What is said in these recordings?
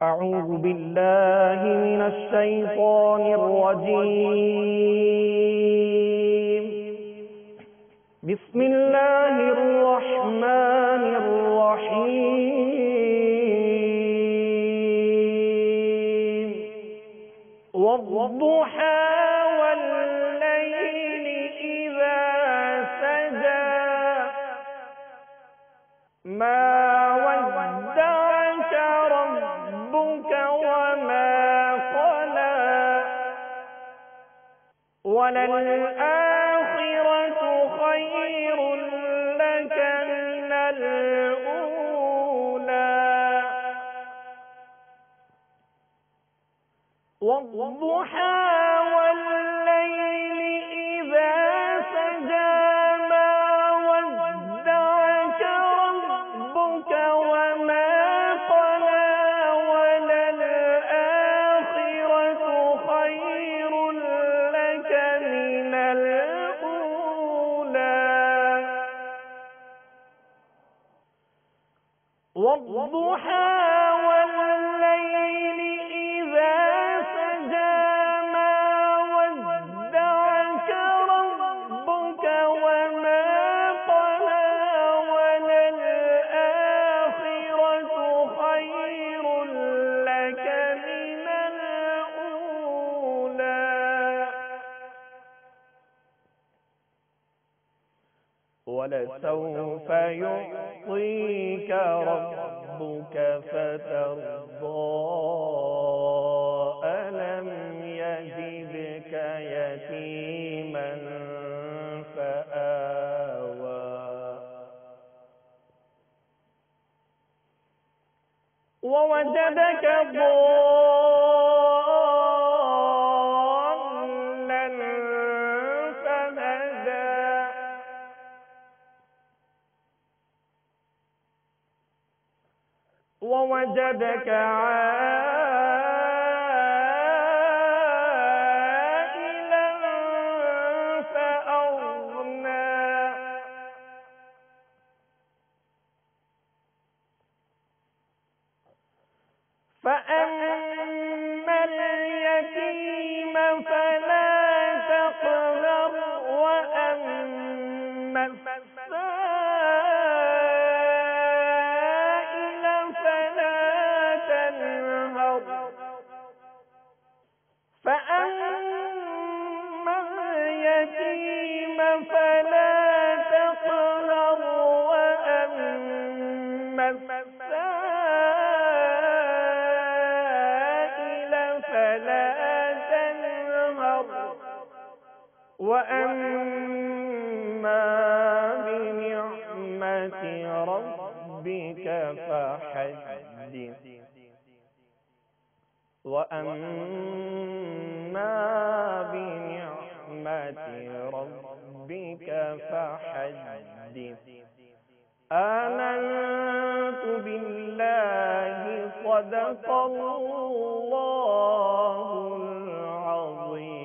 أعوذ بالله من الشيطان الرجيم. بسم الله الرحمن الرحيم. والضحى والليل إذا سجى ما ودعك ربك وما قلى وللآخرة خير لك من الأولى. والضحى والليل إذا سجى ما ودعك ربك وما قلى وللآخرة خير لك من الأولى. والضحى والليل إذا سجى ما ودعك ربك وما قلى وللآخرة خير لك من الأولى. ولسوف يعطيك ربك فترضى ألم يجدك يتيما فآوى ووجدك ضالا فهدى ووجدك عائلا فأغنى فأما اليتيم فلا تقهر وأما السائل فلا تنهر. فأما اليتيم فلا تقهر وأما السائل فلا تنهر. وأما بنعمة ربك فحدث. وأما بنعمة ربك فحدث. آمنت بالله صدق الله العظيم.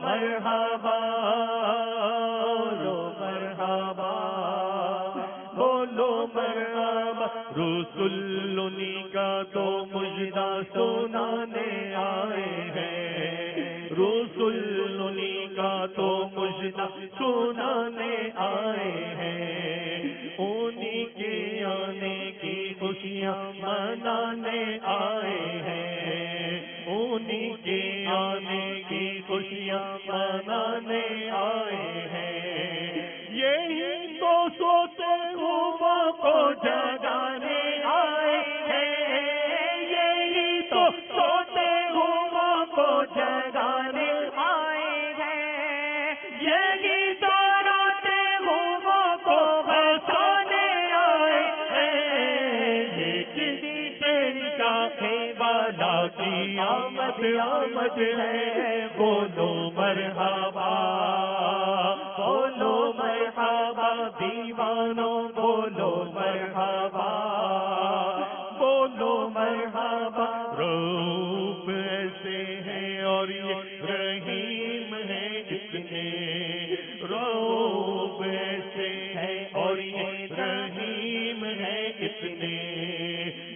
مرحبا بولو مرحبا بولو مرحبا رسول انہی کا تو مجدہ سنانے آئے ہیں رسول انہی کا تو مجدہ سنانے آئے ہیں انہی کے آنے کی خوشیاں منانے آئے ہیں انہی کے آنے کی خوشیاں منانے آئے ہیں یہی تو سوتے ہوا کو جگانے آئے ہیں یہی تو سوتے ہوا کو جگانے آئے ہیں یہی تو روتے ہوا کو ہنسانے آئے ہیں یہ کسی شہر کا والا کی آمد آمد ہے بولو مرحبا بولو مرحبا دیوانوں بولو مرحبا بولو مرحبا روپ ایسے ہیں اور یہ رحیم ہے اتنے روپ ایسے ہیں اور یہ رحیم ہے اتنے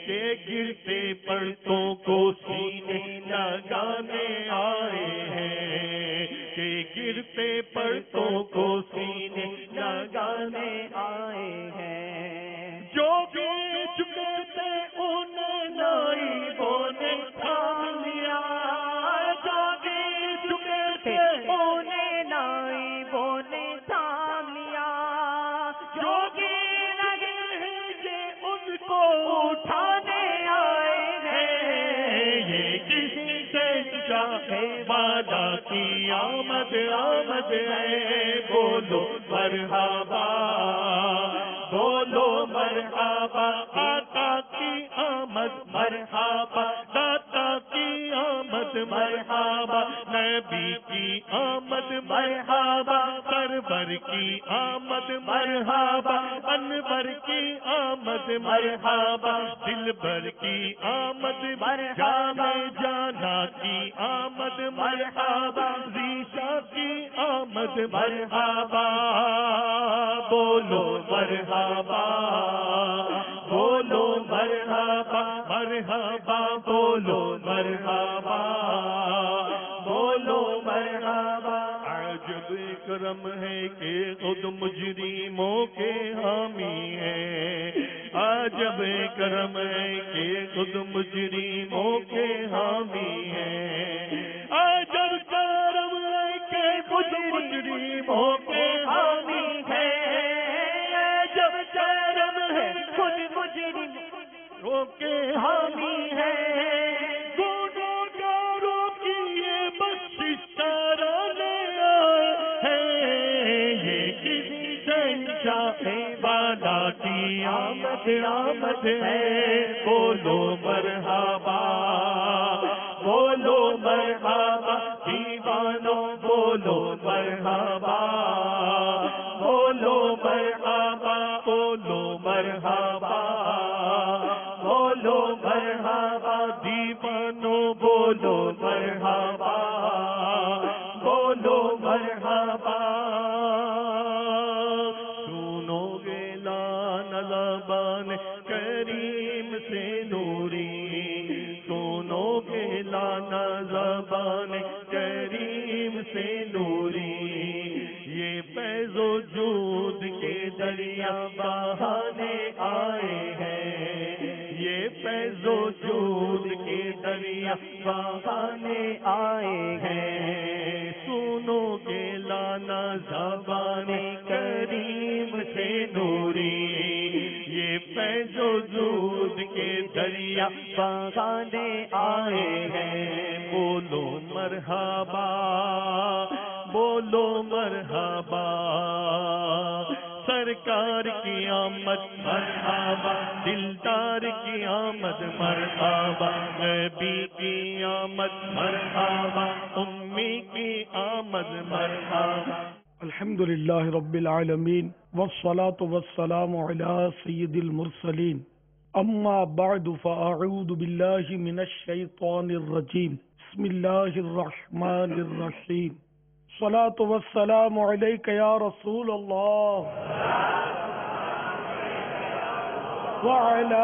کہ گرتے پرتوں کو سینے لگانے آئے ہیں کہ گرتے پرتوں کو سینے لگانے آئے ہیں جو گر چکے تھے انہیں نائبوں نے تھام لیا جو گر چکے تھے انہیں نائبوں نے تھام لیا جو گر لگے ہیں ان کو اٹھانے آئے ہیں یہ کسی شہنشاہ والا کی آمد آمد ہے بولو مرحبا بولو مرحبا آقا کی آمد مرحبا داتا کی آمد مرحبا نبی کی آمد مرحبا سرور کی آمد مرحبا انور کی آمد مرحبا دلبر کی آمد مرحبا جانا کی آمد مرحبا ریشا کی آمد مرحبا بولو مرحبا بولو مرحبا مرحبا بولو مرحبا بولو مرحبا عجب کرم ہے کہ خود مجرموں کے حامی ہیں عجب کرم ہے کہ خود مجرموں کے حامی ہیں عجب کرم ہے کہ خود مجرموں کے حامی ہیں عجب کرم ہے خود مجرموں کے حامی ہیں گنہگاروں کی یہ بخشش کرانے آئے ہیں یہ کسی شہنشاہ والا کی آمد آمد ہے بولو مرحبا بولو مرحبا دیوانوں بولو مرحبا بولو مرحبا بولو مرحبا بولو مرحبا دیوانوں بولو مرحبا بولو مرحبا سنو گے لان زبان کریم سے نوری سنو گے لانا زبان کریم سے نوری یہ فیض و جود کے دریا بہانے آئے ہیں یہ فیض و جود کے دریا بہانے آئے ہیں سنو گے لانا زبان کریم سے نوری یہ فیض و جود کے دریا بہانے آئے ہیں بولو مرحبا بولو مرحبا سرکار کی آمد مرحبا دلدار کی آمد مرحبا نبی کی آمد مرحبا امی کی آمد مرحبا الحمد للہ رب العالمین والصلاة والسلام علی سید المرسلین اما بعد فاعوذ باللہ من الشیطان الرجیم بسم اللہ الرحمن الرحیم الصلاة والسلام علیک یا رسول اللہ وعلی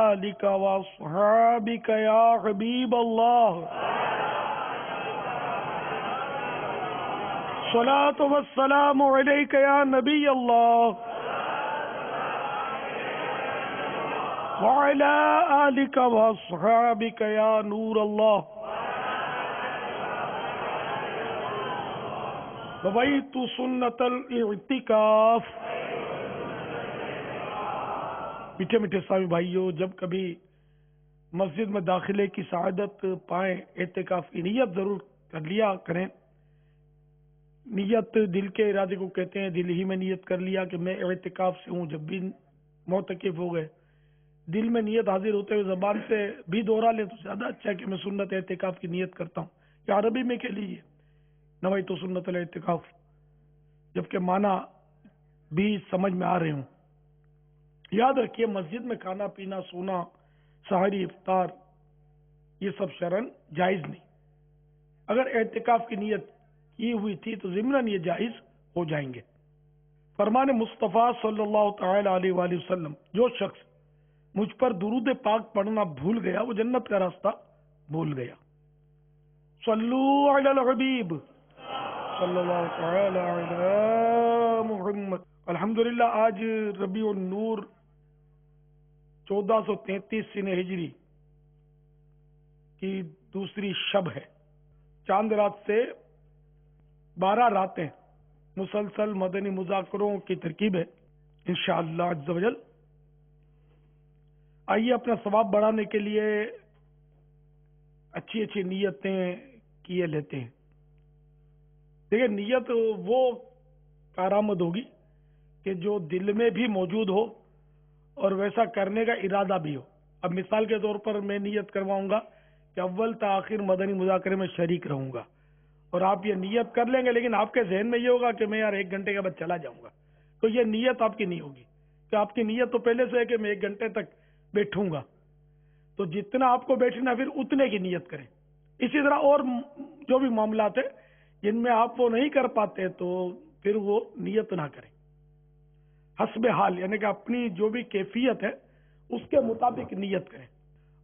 آلک واصحابک یا حبیب اللہ الصلاة والسلام علیک یا نبی اللہ وعلی آلک واصحابک یا نور اللہ بویت سنت الاعتکاف۔ میٹھے میٹھے اسلامی بھائیوں، جب کبھی مسجد میں داخلے کی سعادت پائیں اعتکاف کی نیت ضرور کر لیا کریں۔ نیت دل کے ارادے کو کہتے ہیں۔ دل ہی میں نیت کر لیا کہ میں اعتکاف سے ہوں، جب بھی معتکف ہو گئے دل میں نیت حاضر ہوتے ہوئے زبان سے بھی دوہرا لے تو زیادہ اچھا ہے کہ میں سنت اعتکاف کی نیت کرتا ہوں، یا عربی میں کہہ لیجیے نویت سنت الاعتکاف، جبکہ معنی بھی سمجھ میں آ رہے ہوں۔ یاد رکھیے مسجد میں کھانا پینا، سونا، سحری، افطار یہ سب شرعن جائز نہیں۔ اگر اعتکاف کی نیت کی ہوئی تھی تو ضمناً یہ جائز ہو جائیں گے۔ فرمان مصطفیٰ صلی اللہ تعالی علیہ وآلہ وسلم، جو شخص مجھ پر درود پاک پڑھنا بھول گیا وہ جنت کا راستہ بھول گیا۔ صلو علی الحبیب صلی اللہ تعالی علی محمد۔ الحمدللہ آج ربیع النور 1433 سنہ ہجری کی دوسری شب ہے۔ چاند رات سے 12 راتیں مسلسل مدنی مذاکروں کی ترکیب ہے انشاءاللہ عز و جل۔ آئیے اپنا ثواب بڑھانے کے لیے اچھی اچھی نیتیں کیے لیتے ہیں۔ دیکھیں، نیت وہ کارآمد ہوگی کہ جو دل میں بھی موجود ہو اور ویسا کرنے کا ارادہ بھی ہو۔ اب مثال کے طور پر میں نیت کرواؤں گا کہ اول تا آخر مدنی مذاکرے میں شریک رہوں گا، اور آپ یہ نیت کر لیں گے، لیکن آپ کے ذہن میں یہ ہوگا کہ میں یار 1 گھنٹے کے بعد چلا جاؤں گا، تو یہ نیت آپ کی نہیں ہوگی، کہ آپ کی نیت تو پہلے سے ہے کہ میں 1 گھنٹے تک بیٹھوں گا۔ تو جتنا آپ کو بیٹھنا پھر اتنے کی نیت کریں۔ اسی طرح اور جو بھی معاملات ہیں جن میں آپ وہ نہیں کر پاتے تو پھر وہ نیت نہ کریں، حسب حال، یعنی کہ اپنی جو بھی کیفیت ہے اس کے مطابق نیت کریں۔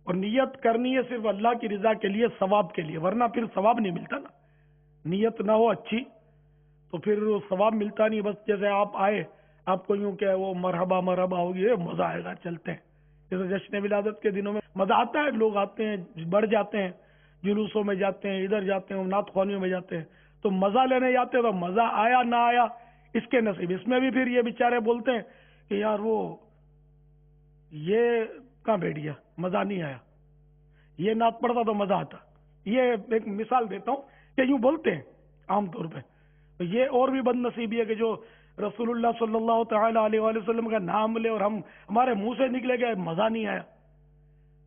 اور نیت کرنی ہے صرف اللہ کی رضا کے لیے، ثواب کے لیے، ورنہ پھر ثواب نہیں ملتا نا۔ نیت نہ ہو اچھی تو پھر ثواب ملتا نہیں۔ بس جیسے آپ آئے، آپ کو یوں کہ وہ مرحبا مرحبا ہوگی، مزہ آئے گا، چلتے ہیں۔ جیسے جشن ولادت کے دنوں میں مزہ آتا ہے، لوگ آتے ہیں، بڑھ جاتے ہیں، جلوسوں میں جاتے ہیں، ادھر جاتے ہیں، نعت خوانیوں میں جاتے ہیں، تو مزہ لینے جاتے ہیں، تو مزہ آیا نہ آیا اس کے نصیب۔ اس میں بھی پھر یہ بیچارے بولتے ہیں کہ یار وہ یہ کہاں بیٹھ گیا، مزہ نہیں آیا، یہ نعت پڑھتا تو مزہ آتا۔ یہ ایک مثال دیتا ہوں کہ یوں بولتے ہیں عام طور پہ۔ تو یہ اور بھی بد نصیبی ہے کہ جو رسول اللہ صلی اللہ تعالی علیہ وآلہ وسلم کا نام لے اور ہمارے منہ سے نکلے گا مزہ نہیں آیا۔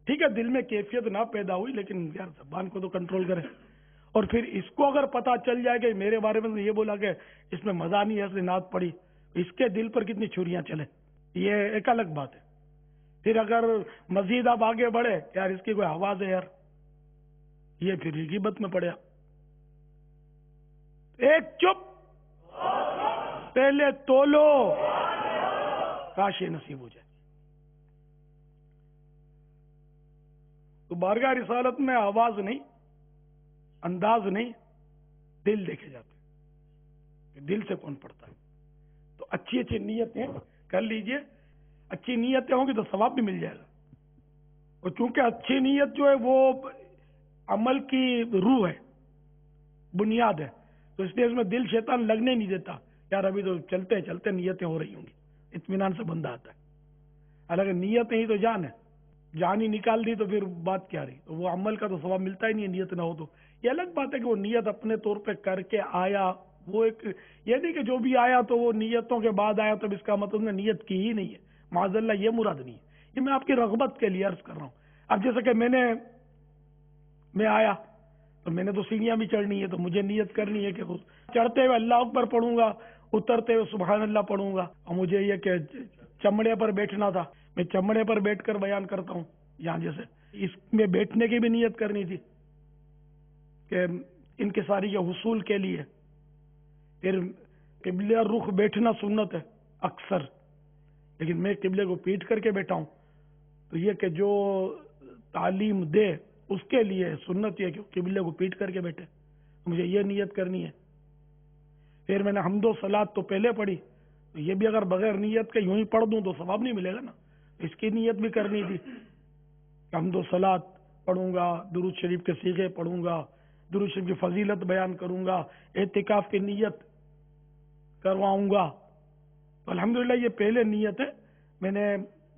ٹھیک ہے، دل میں کیفیت نہ پیدا ہوئی، لیکن یار زبان کو تو کنٹرول کرے۔ اور پھر اس کو اگر پتا چل جائے کہ میرے بارے میں یہ بولا کہ اس میں مزہ نہیں ہے، اس نے نعت پڑھی، اس کے دل پر کتنی چھریاں چلے، یہ ایک الگ بات ہے۔ پھر اگر مزید آپ آگے بڑھے، یار اس کی کوئی آواز ہے یار، یہ پھر غیبت میں پڑیا۔ ایک چپ، پہلے تولو، کاش یہ نصیب ہو جائے۔ تو بارگاہ رسالت میں آواز نہیں، انداز نہیں، دل دیکھے جاتے ہیں کہ دل سے کون پڑتا ہے۔ تو اچھی اچھی نیتیں کر لیجئے، اچھی نیتیں ہوں گی تو ثواب بھی مل جائے گا۔ اور چونکہ اچھی نیت جو ہے وہ عمل کی روح ہے، بنیاد ہے، تو اس لیے اس میں دل شیطان لگنے نہیں دیتا۔ یار ابھی تو چلتے چلتے نیتیں ہو رہی ہوں گی، اطمینان سے بندہ آتا ہے۔ حالانکہ نیت نہیں تو جان ہے، جان ہی نکال دی تو پھر بات کیا رہی، تو وہ عمل کا تو ثواب ملتا ہی نہیں ہے نیت نہ ہو تو۔ یہ الگ بات ہے کہ وہ نیت اپنے طور پہ کر کے آیا، وہ ایک یہ نہیں کہ جو بھی آیا تو وہ نیتوں کے بعد آیا، تو اس کا مطلب نے نیت کی ہی نہیں ہے، معاذ اللہ یہ مراد نہیں ہے۔ یہ میں آپ کی رغبت کے لیے عرض کر رہا ہوں۔ اب جیسے کہ میں آیا تو میں نے تو سیڑھیاں بھی چڑھنی ہے، تو مجھے نیت کرنی ہے کہ چڑھتے ہوئے اللہ اکبر پڑھوں گا، اترتے ہوئے سبحان اللہ پڑھوں گا۔ اور مجھے یہ کہ چمڑے پر بیٹھنا تھا، میں چمڑے پر بیٹھ کر بیان کرتا ہوں، یہاں جیسے اس میں بیٹھنے کی بھی نیت کرنی تھی کہ انکساری کے حصول کے لیے پھر قبلہ رخ بیٹھنا سنت ہے اکثر، لیکن میں قبلے کو پیٹ کر کے بیٹھا ہوں، تو یہ کہ جو تعلیم دے اس کے لیے سنت یہ کہ قبلے کو پیٹ کر کے بیٹھے، مجھے یہ نیت کرنی ہے۔ پھر میں نے حمد و صلات تو پہلے پڑھی، تو یہ بھی اگر بغیر نیت کے یوں ہی پڑھ دوں تو ثواب نہیں ملے گا نا، اس کی نیت بھی کرنی تھی۔ حمد و صلات پڑھوں گا، درود شریف کے صیغے پڑھوں گا، درود شریف کی فضیلت بیان کروں گا، اعتکاف کی نیت کرواؤں گا، تو الحمدللہ یہ پہلے نیت ہے، میں نے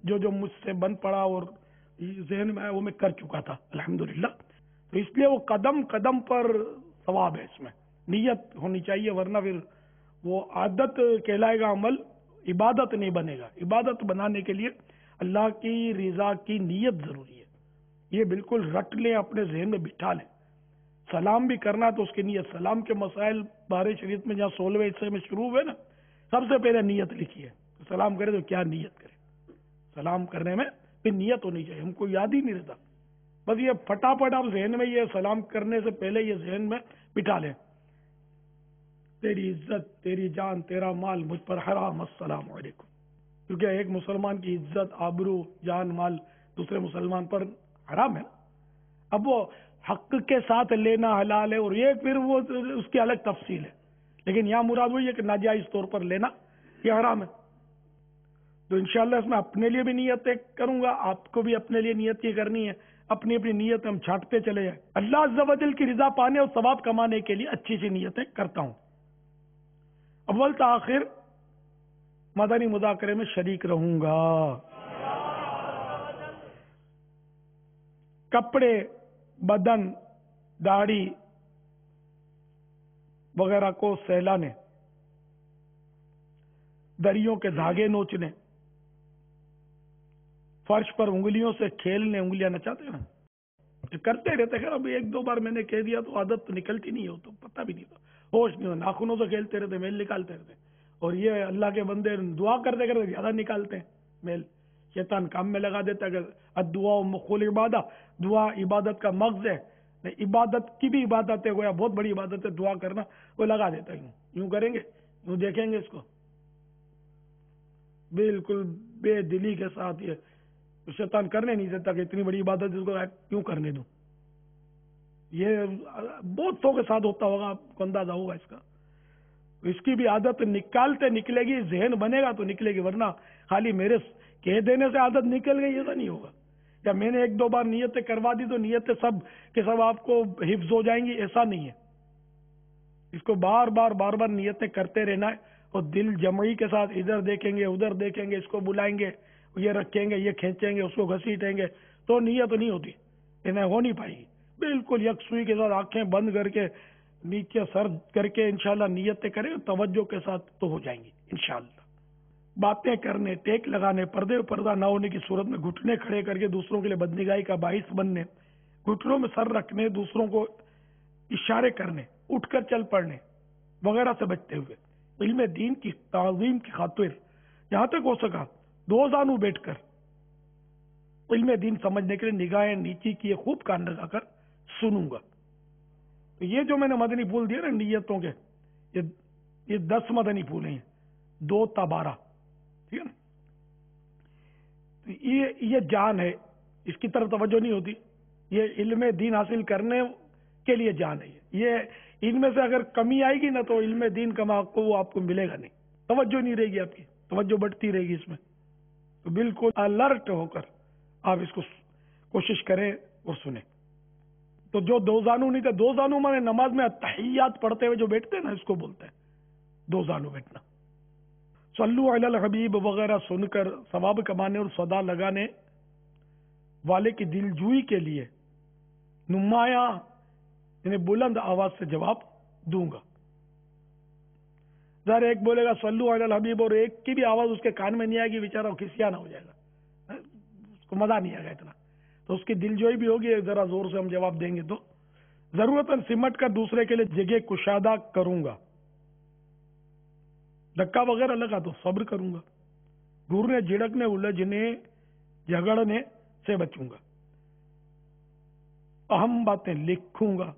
جو مجھ سے بن پڑا اور ذہن میں آیا وہ میں کر چکا تھا الحمدللہ، تو اس لیے وہ قدم قدم پر ثواب ہے، اس میں نیت ہونی چاہیے، ورنہ پھر وہ عادت کہلائے گا، عمل عبادت نہیں بنے گا۔ عبادت بنانے کے لیے اللہ کی رضا کی نیت ضروری ہے، یہ بالکل رٹ لیں، اپنے ذہن میں بٹھا لیں۔ سلام بھی کرنا تو اس کی نیت، سلام کے مسائل بارے شریعت میں جہاں 16ویں حصے میں شروع ہوئے نا، سب سے پہلے نیت لکھی ہے، سلام کرے تو کیا نیت کرے، سلام کرنے میں پھر نیت ہونی چاہیے، ہم کو یاد ہی نہیں رہتا، بس یہ پھٹافٹ آپ ذہن میں یہ سلام کرنے سے پہلے یہ ذہن میں بٹھا لیں، تیری عزت، تیری جان، تیرا مال مجھ پر حرام، السلام علیکم، کیونکہ ایک مسلمان کی عزت، آبرو، جان، مال دوسرے مسلمان پر حرام ہے۔ اب وہ حق کے ساتھ لینا حلال ہے، اور یہ پھر وہ اس کی الگ تفصیل ہے، لیکن یہاں مراد وہی ہے کہ ناجائز طور پر لینا یہ حرام ہے۔ تو انشاءاللہ اس میں اپنے لیے بھی نیت کروں گا، آپ کو بھی اپنے لیے نیت یہ کرنی ہے، اپنی اپنی نیت ہم چھانٹتے چلے جائیں۔ اللہ عز و جل کی رضا پانے اور ثواب کمانے کے لیے اچھی سی نیتیں کرتا ہوں، اول تا آخر مدنی مذاکرے میں شریک رہوں گا۔ کپڑے، بدن، داڑھی وغیرہ کو سہلانے، دریوں کے دھاگے نوچنے، فرش پر انگلیوں سے کھیلنے، انگلیاں نچاتے ہیں نا، کرتے رہتے، خیر اب ایک دو بار میں نے کہہ دیا تو عادت تو نکلتی نہیں ہو، تو پتہ بھی نہیں ہوتا، ہوش نہیں ہو، ناخنوں سے کھیلتے رہتے، میل نکالتے رہتے، اور یہ اللہ کے بندے دعا کرتے کرتے زیادہ نکالتے ہیں میل، شیطان کام میں لگا دیتا ہے کہ الدعاء مخول عبادت، دعا عبادت کا مغز ہے، عبادت کی بھی عبادت ہے، گویا بہت بڑی عبادت ہے دعا کرنا، وہ لگا دیتا ہے، یوں کریں گے، یوں دیکھیں گے اس کو، بالکل بے دلی کے ساتھ، یہ شیطان کرنے نہیں دیتا کہ اتنی بڑی عبادت اس کو کیوں کرنے دوں، یہ بہت سو کے ساتھ ہوتا ہوگا، آپ کو اندازہ ہوگا اس کا، اس کی بھی عادت نکالتے نکلے گی، ذہن بنے گا تو نکلے گی، ورنہ خالی میرے کہہ دینے سے عادت نکل گئی ایسا نہیں ہوگا، یا میں نے ایک دو بار نیتیں کروا دی تو نیتیں سب کے سب آپ کو حفظ ہو جائیں گی، ایسا نہیں ہے، اس کو بار بار نیتیں کرتے رہنا ہے، اور دل جمعی کے ساتھ ادھر دیکھیں گے، ادھر دیکھیں گے، اس کو بلائیں گے، یہ رکھیں گے، یہ کھینچیں گے، اس کو گھسیٹیں گے، تو نیت نہیں ہوتی، انہیں ہو نہیں پائے گی، بالکل یکسوئی کے ساتھ آنکھیں بند کر کے نیچے سر کر کے انشاءاللہ نیتیں کریں، توجہ کے ساتھ تو ہو جائیں گی انشاءاللہ۔ باتیں کرنے، ٹیک لگانے، پردے و پردہ نہ ہونے کی صورت میں گھٹنے کھڑے کر کے دوسروں کے لیے بدنگاہی کا باعث بننے، گھٹنوں میں سر رکھنے، دوسروں کو اشارے کرنے، اٹھ کر چل پڑنے وغیرہ سے بچتے ہوئے علم دین کی تعظیم کی خاطر جہاں تک ہو سکا دو زانو بیٹھ کر علم دین سمجھنے کے لیے نگاہیں نیچی کیے خوب کان لگا کر سنوں گا۔ تو یہ جو میں نے مدنی پھول دیے نا نیتوں کے، یہ 10 مدنی پھول ہیں، 2 تا 12، ٹھیک ہے نا، یہ جان ہے، اس کی طرف توجہ نہیں ہوتی، یہ علم دین حاصل کرنے کے لیے جان ہے، یہ ان میں سے اگر کمی آئے گی نا تو علم دین کا وہ آپ کو ملے گا نہیں، توجہ نہیں رہے گی، آپ کی توجہ بڑھتی رہے گی اس میں، تو بالکل الرٹ ہو کر آپ اس کو کوشش کریں اور سنیں۔ تو جو 2 زانو نہیں تھے، 2 زانو مانے نماز میں تحیات پڑھتے ہوئے جو بیٹھتے ہیں نا، اس کو بولتے ہیں 2 زانو بیٹھنا۔ صلو علی الحبیب وغیرہ سن کر ثواب کمانے اور صدا لگانے والے کی دلجوئی کے لیے نمایاں یعنی بلند آواز سے جواب دوں گا۔ ظاہر ایک بولے گا صلو علی الحبیب اور ایک کی بھی آواز اس کے کان میں نہیں آئے گی، بیچارہ کھسیانا ہو جائے گا، اس کو مزہ نہیں آئے گا اتنا، تو اس کی دلجوئی بھی ہوگی، ذرا زور سے ہم جواب دیں گے تو ضرورتاً سمٹ کر دوسرے کے لیے جگہ کشادہ کروں گا، دھکا وغیرہ لگا تو صبر کروں گا، گھورنے جھڑکنے الجھنے جھگڑنے سے بچوں گا، اہم باتیں لکھوں گا،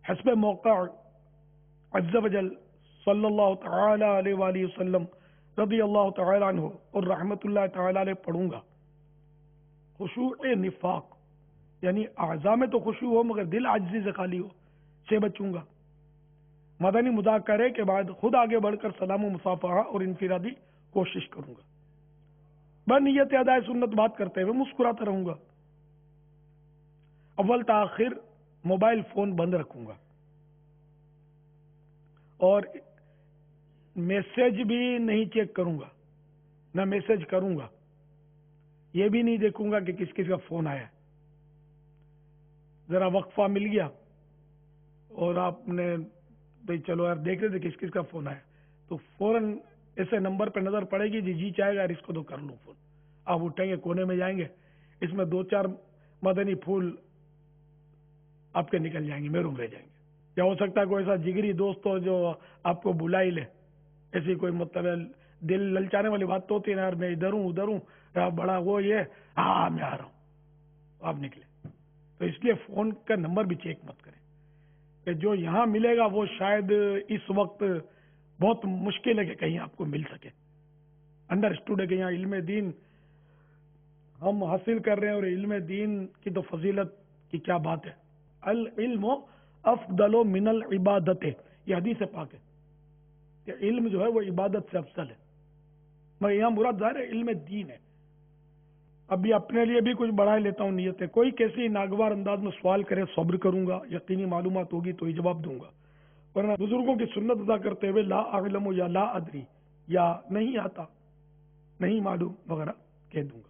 حسب موقع عز و جل صلی اللہ تعالی علیہ وآلہ وسلم رضی اللہ تعالی عنہ اور رحمت اللہ تعالی علیہ پڑھوں گا، خشوع نفاق یعنی اعضاء میں تو خشوع ہو مگر دل عاجزی سے خالی ہو سے بچوں گا۔ مدنی مذاکرے کے بعد خود آگے بڑھ کر سلام و مصافحہ اور انفرادی کوشش کروں گا، بنیت ادائے سنت بات کرتے ہوئے مسکراتا رہوں گا۔ اول تاخیر موبائل فون بند رکھوں گا اور میسج بھی نہیں چیک کروں گا، نہ میسج کروں گا، یہ بھی نہیں دیکھوں گا کہ کس کس کا فون آیا ہے۔ ذرا وقفہ مل گیا اور آپ نے بھائی چلو یار دیکھ رہے تھے کس کس کا فون آیا، تو فوراً ایسے نمبر پہ نظر پڑے گی جی چاہے گا یار اس کو تو کر لوں فون، آپ اٹھیں گے کونے میں جائیں گے، اس میں 2-4 مدنی پھول آپ کے نکل جائیں گے، محروم رہ جائیں گے۔ یا ہو سکتا ہے کوئی ایسا جگری دوست ہو جو آپ کو بلا ہی لے، ایسی کوئی مطلب دل للچانے والی بات تو ہوتی ہے نا، یار میں ادھر ہوں بڑا وہ یہ ہاں میں آ رہا ہوں، آپ نکلے۔ تو اس لیے فون کا نمبر بھی چیک مت کریں کہ جو یہاں ملے گا وہ شاید اس وقت بہت مشکل ہے کہ کہیں آپ کو مل سکے۔ انڈرسٹوڈ ہے کہ یہاں علم دین ہم حاصل کر رہے ہیں، اور علم دین کی تو فضیلت کی کیا بات ہے۔ العلم افضل من العبادت، یہ حدیث پاک ہے کہ علم جو ہے وہ عبادت سے افضل ہے، مگر یہاں مراد ظاہر ہے علم دین ہے۔ ابھی اپنے لیے بھی کچھ بڑھا لیتا ہوں نیت ہے، کوئی کیسی ناگوار انداز میں سوال کرے صبر کروں گا، یقینی معلومات ہوگی تو ہی جواب دوں گا، ورنہ بزرگوں کی سنت ادا کرتے ہوئے لا اعلم یا لا ادری یا نہیں آتا نہیں معلوم وغیرہ کہہ دوں گا۔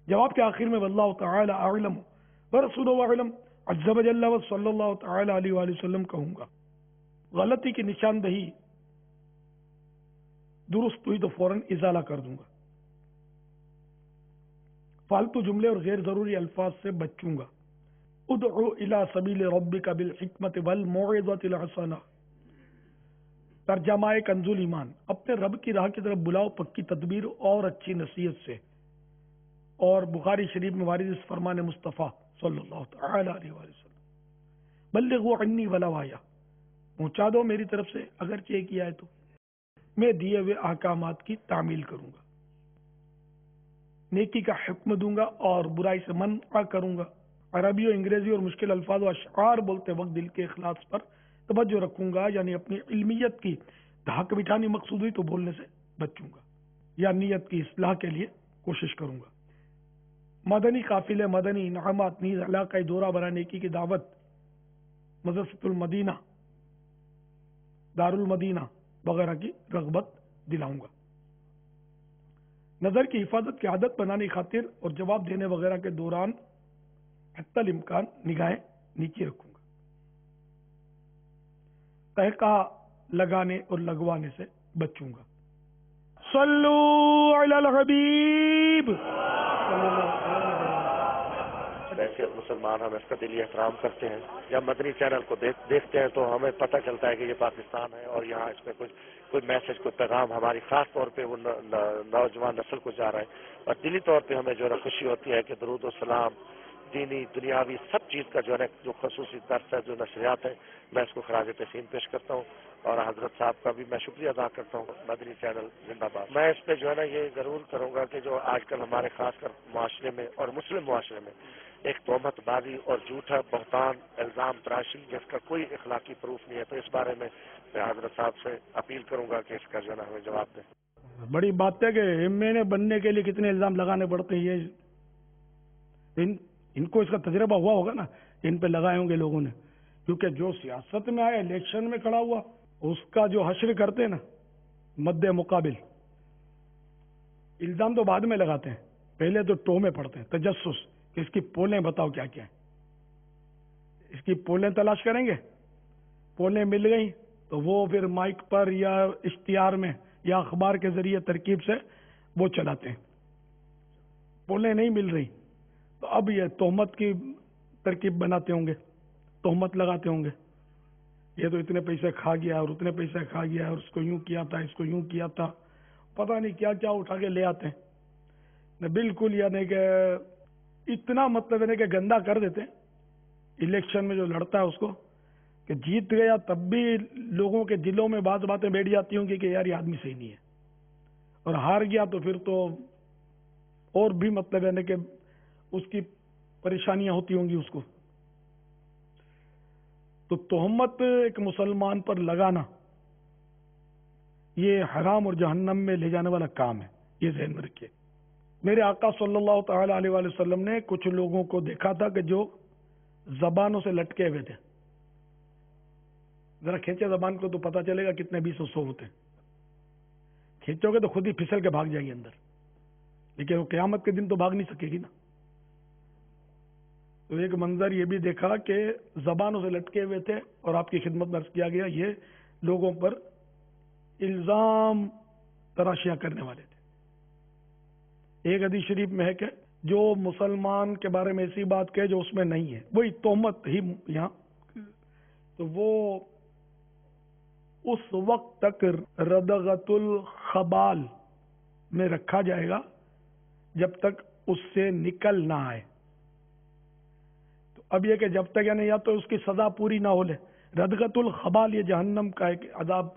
جواب کے آخر میں واللہ تعالی اعلم ورسولہ اعلم عز وجل صلی اللہ تعالی علیہ وآلہ وسلم کہوں گا۔ غلطی کی نشاندہی درست ہوئی تو فوراً ازالہ کر دوں گا۔ فالتو جملے اور غیر ضروری الفاظ سے بچوں گا۔ ادعو الی سبیل ربک بالحکمت والموعظۃ الحسنہ، ترجمہ کنز ایمان، اپنے رب کی راہ کی طرف بلاؤ پکی تدبیر اور اچھی نصیحت سے۔ اور بخاری شریف میں وارد اس فرمان مصطفیٰ صلی اللہ تعالی علیہ وآلہ وسلم، بلغوا عنی ولو آیہ، پہنچا دو میری طرف سے اگرچہ ایک ہی آئے تو، میں دیے ہوئے احکامات کی تعمیل کروں گا، نیکی کا حکم دوں گا اور برائی سے منع کروں گا۔ عربی و انگریزی اور مشکل الفاظ و اشعار بولتے وقت دل کے اخلاص پر توجہ رکھوں گا، یعنی اپنی علمیت کی دھاک بٹھانی مقصود ہوئی تو بولنے سے بچوں گا، یا نیت کی اصلاح کے لیے کوشش کروں گا۔ مدنی قافلے، مدنی انعامات، نیز علاقائی دورہ برائے نیکی کی دعوت، مدرسۃ المدینہ، دارالمدینہ وغیرہ کی رغبت دلاؤں گا۔ نظر کی حفاظت کی عادت بنانے کی خاطر اور جواب دینے وغیرہ کے دوران حتی الامکان نگاہیں نیچے رکھوں گا۔ تہقہ لگانے اور لگوانے سے بچوں گا۔ صلو علی الحبیب۔ ایسے مسلمان ہم اس کا دلی احترام کرتے ہیں، جب مدنی چینل کو دیکھتے ہیں تو ہمیں پتہ چلتا ہے کہ یہ پاکستان ہے، اور یہاں اس میں کوئی میسج، کوئی پیغام ہماری خاص طور پہ وہ نوجوان نسل کو جا رہا ہے، اور دلی طور پہ ہمیں جو ہے خوشی ہوتی ہے کہ درود و سلام دینی دنیاوی سب چیز کا جو ہے جو خصوصی درس ہے، جو نشریات ہے، میں اس کو خراج تحسین پیش کرتا ہوں، اور حضرت صاحب کا بھی میں شکریہ ادا کرتا ہوں۔ مدنی چینل زندہ باد۔ میں اس پہ جو ہے نا یہ ضرور کروں گا کہ جو آج کل ہمارے خاص کر معاشرے میں اور مسلم معاشرے میں ایک تہمت بازی اور جھوٹا بہتان الزام تراشی جس کا کوئی اخلاقی پروف نہیں ہے، تو اس بارے میں حضرت صاحب سے اپیل کروں گا کہ اس کا جو ہے نا ہمیں جواب دیں۔ بڑی بات ہے کہ ایم این اے بننے کے لیے کتنے الزام لگانے پڑتے ہیں، یہ ان کو اس کا تجربہ ہوا ہوگا نا، ان پہ لگائے ہوں گے لوگوں نے، کیونکہ جو سیاست میں آیا الیکشن میں کھڑا ہوا اس کا جو حشر کرتے ہیں نا مد مقابل، الزام تو بعد میں لگاتے ہیں، پہلے تو ٹومے پڑتے ہیں، تجسس کہ اس کی پولیں بتاؤ کیا کیا ہے، اس کی پولیں تلاش کریں گے، پولیں مل گئی تو وہ پھر مائک پر یا اشتہار میں یا اخبار کے ذریعے ترکیب سے وہ چلاتے ہیں، پولیں نہیں مل رہی تو اب یہ تہمت کی ترکیب بناتے ہوں گے، تہمت لگاتے ہوں گے، یہ تو اتنے پیسے کھا گیا اور اتنے پیسے کھا گیا اور اس کو یوں کیا تھا، اس کو یوں کیا تھا، پتہ نہیں کیا کیا اٹھا کے لے آتے ہیں، بالکل یعنی کہ اتنا مطلب ہے کہ گندا کر دیتے ہیں، الیکشن میں جو لڑتا ہے اس کو کہ جیت گیا تب بھی لوگوں کے دلوں میں بعض باتیں بیٹھ جاتی ہوں گی کہ یار یہ آدمی صحیح نہیں ہے، اور ہار گیا تو پھر تو اور بھی مطلب ہے نا کہ اس کی پریشانیاں ہوتی ہوں گی اس کو. تو تہمت ایک مسلمان پر لگانا یہ حرام اور جہنم میں لے جانے والا کام ہے، یہ ذہن میں رکھیے. میرے آقا صلی اللہ تعالی علیہ وآلہ وسلم نے کچھ لوگوں کو دیکھا تھا کہ جو زبانوں سے لٹکے ہوئے تھے. ذرا کھینچے زبان کو تو پتا چلے گا کتنے 20 و 100 ہوتے ہیں. کھینچو گے تو خود ہی پھسل کے بھاگ جائیں گے اندر، لیکن وہ قیامت کے دن تو بھاگ نہیں سکے گی نا. تو ایک منظر یہ بھی دیکھا کہ زبانوں سے لٹکے ہوئے تھے اور آپ کی خدمت میں عرض کیا گیا یہ لوگوں پر الزام تراشیاں کرنے والے تھے. ایک حدیث شریف میں ہے کہ جو مسلمان کے بارے میں ایسی بات کہے جو اس میں نہیں ہے، وہی تہمت ہی یہاں. تو وہ اس وقت تک ردغت الخبال میں رکھا جائے گا جب تک اس سے نکل نہ آئے. تو اب یہ کہ جب تک یعنی یا تو اس کی سزا پوری نہ ہو لے. ردغت الخبال یہ جہنم کا ایک عذاب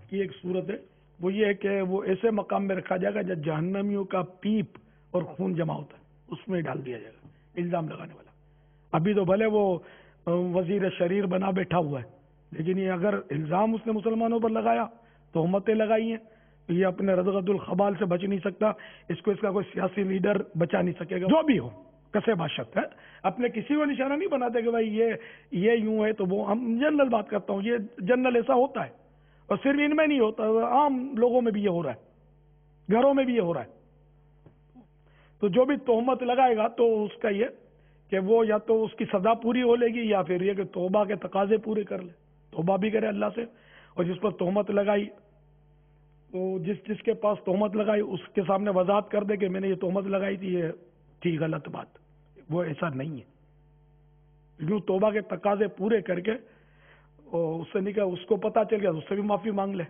کی ایک صورت ہے. وہ یہ ہے کہ وہ ایسے مقام میں رکھا جائے گا جب جہنمیوں کا پیپ اور خون جمع ہوتا ہے اس میں ڈال دیا جائے گا الزام لگانے والا. ابھی تو بھلے وہ وزیر شریر بنا بیٹھا ہوا ہے، لیکن یہ اگر الزام اس نے مسلمانوں پر لگایا، تہمتیں لگائی ہیں، تو یہ اپنے ردغت الخبال سے بچ نہیں سکتا. اس کو اس کا کوئی سیاسی لیڈر بچا نہیں سکے گا. جو بھی ہو کسے باشد ہے، اپنے کسی کو نشانہ نہیں بناتے کہ بھائی یہ یوں ہے تو وہ. ہم جنرل بات کرتا ہوں، یہ جنرل ایسا ہوتا ہے، اور صرف ان میں نہیں ہوتا، عام لوگوں میں بھی یہ ہو رہا ہے، گھروں میں بھی یہ ہو رہا ہے. تو جو بھی تہمت لگائے گا تو اس کا یہ کہ وہ یا تو اس کی سزا پوری ہو لے گی یا پھر یہ کہ توبہ کے تقاضے پورے کر لے، توبہ بھی کرے اللہ سے. اور جس پر تہمت لگائی تو جس کے پاس تہمت لگائی اس کے سامنے وضاحت کر دے کہ میں نے یہ تہمت لگائی تھی، یہ تھی غلط بات، وہ ایسا نہیں ہے. یوں توبہ کے تقاضے پورے کر کے اور اس سے نکل، اس کو پتا چل گیا تو اس سے بھی معافی مانگ لے،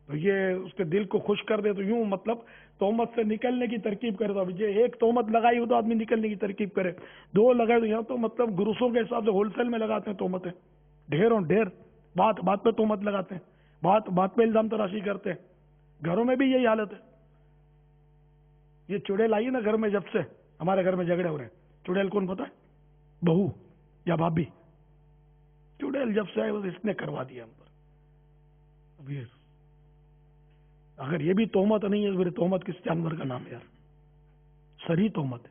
تو یہ اس کے دل کو خوش کر دے. تو یوں مطلب تہمت سے نکلنے کی ترکیب کرے. تو یہ ایک تہمت لگائی ہو تو آدمی نکلنے کی ترکیب کرے، 2 لگائے تو یہاں تو مطلب گروسوں کے حساب سے ہول سیل میں لگاتے ہیں تہمتیں، ڈھیروں ڈھیر، بات بات پہ تہمت لگاتے ہیں، بات بات پہ الزام تراشی کرتے ہیں. گھروں میں بھی یہی حالت ہے. یہ چڑیل آئی نا گھر میں، جب سے ہمارے گھر میں جھگڑے ہو رہے ہیں. چڑیل کون پتا ہے؟ بہو یا بھابھی. چڑیل جب سے آئے بس اس نے کروا دیا ہم پر. ابھی اگر یہ بھی تہمت نہیں ہے تو پھر تہمت کس جانور کا نام ہے یار؟ صریح تہمت ہے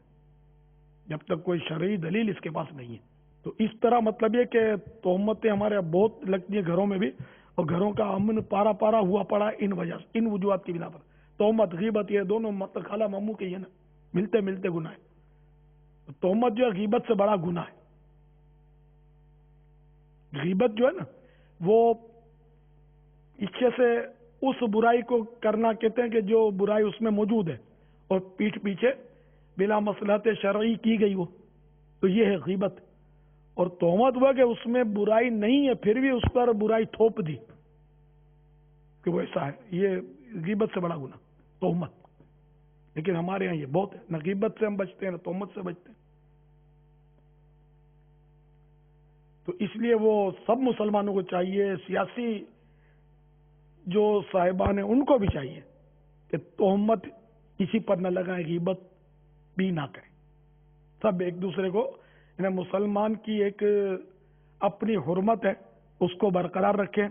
جب تک کوئی شرعی دلیل اس کے پاس نہیں ہے. تو اس طرح مطلب یہ کہ تہمتیں ہمارے بہت لگتی ہیں گھروں میں بھی، اور گھروں کا امن پارا پارا ہوا پڑا ان وجہ سے، ان وجوہات کی بنا پر. تہمت غیبت یہ دونوں مطلب خالہ ماموں کے ہی ہے نا، ملتے ملتے گناہ ہے. تہمت جو ہے غیبت سے بڑا گناہ ہے. غیبت جو ہے نا وہ پیچھے سے اس برائی کو کرنا کہتے ہیں کہ جو برائی اس میں موجود ہے اور پیٹھ پیچھے بلا مصلحت شرعی کی گئی ہو، تو یہ ہے غیبت. اور تہمت ہوا کہ اس میں برائی نہیں ہے پھر بھی اس پر برائی تھوپ دی کہ وہ ایسا ہے. یہ غیبت سے بڑا گناہ تہمت. لیکن ہمارے یہاں یہ بہت ہے، نہ غیبت سے ہم بچتے ہیں نہ تہمت سے بچتے ہیں. تو اس لیے وہ سب مسلمانوں کو چاہیے، سیاسی جو صاحبان ہیں ان کو بھی چاہیے کہ تہمت کسی پر نہ لگائیں، غیبت بھی نہ کریں. سب ایک دوسرے کو، مسلمان کی ایک اپنی حرمت ہے اس کو برقرار رکھیں.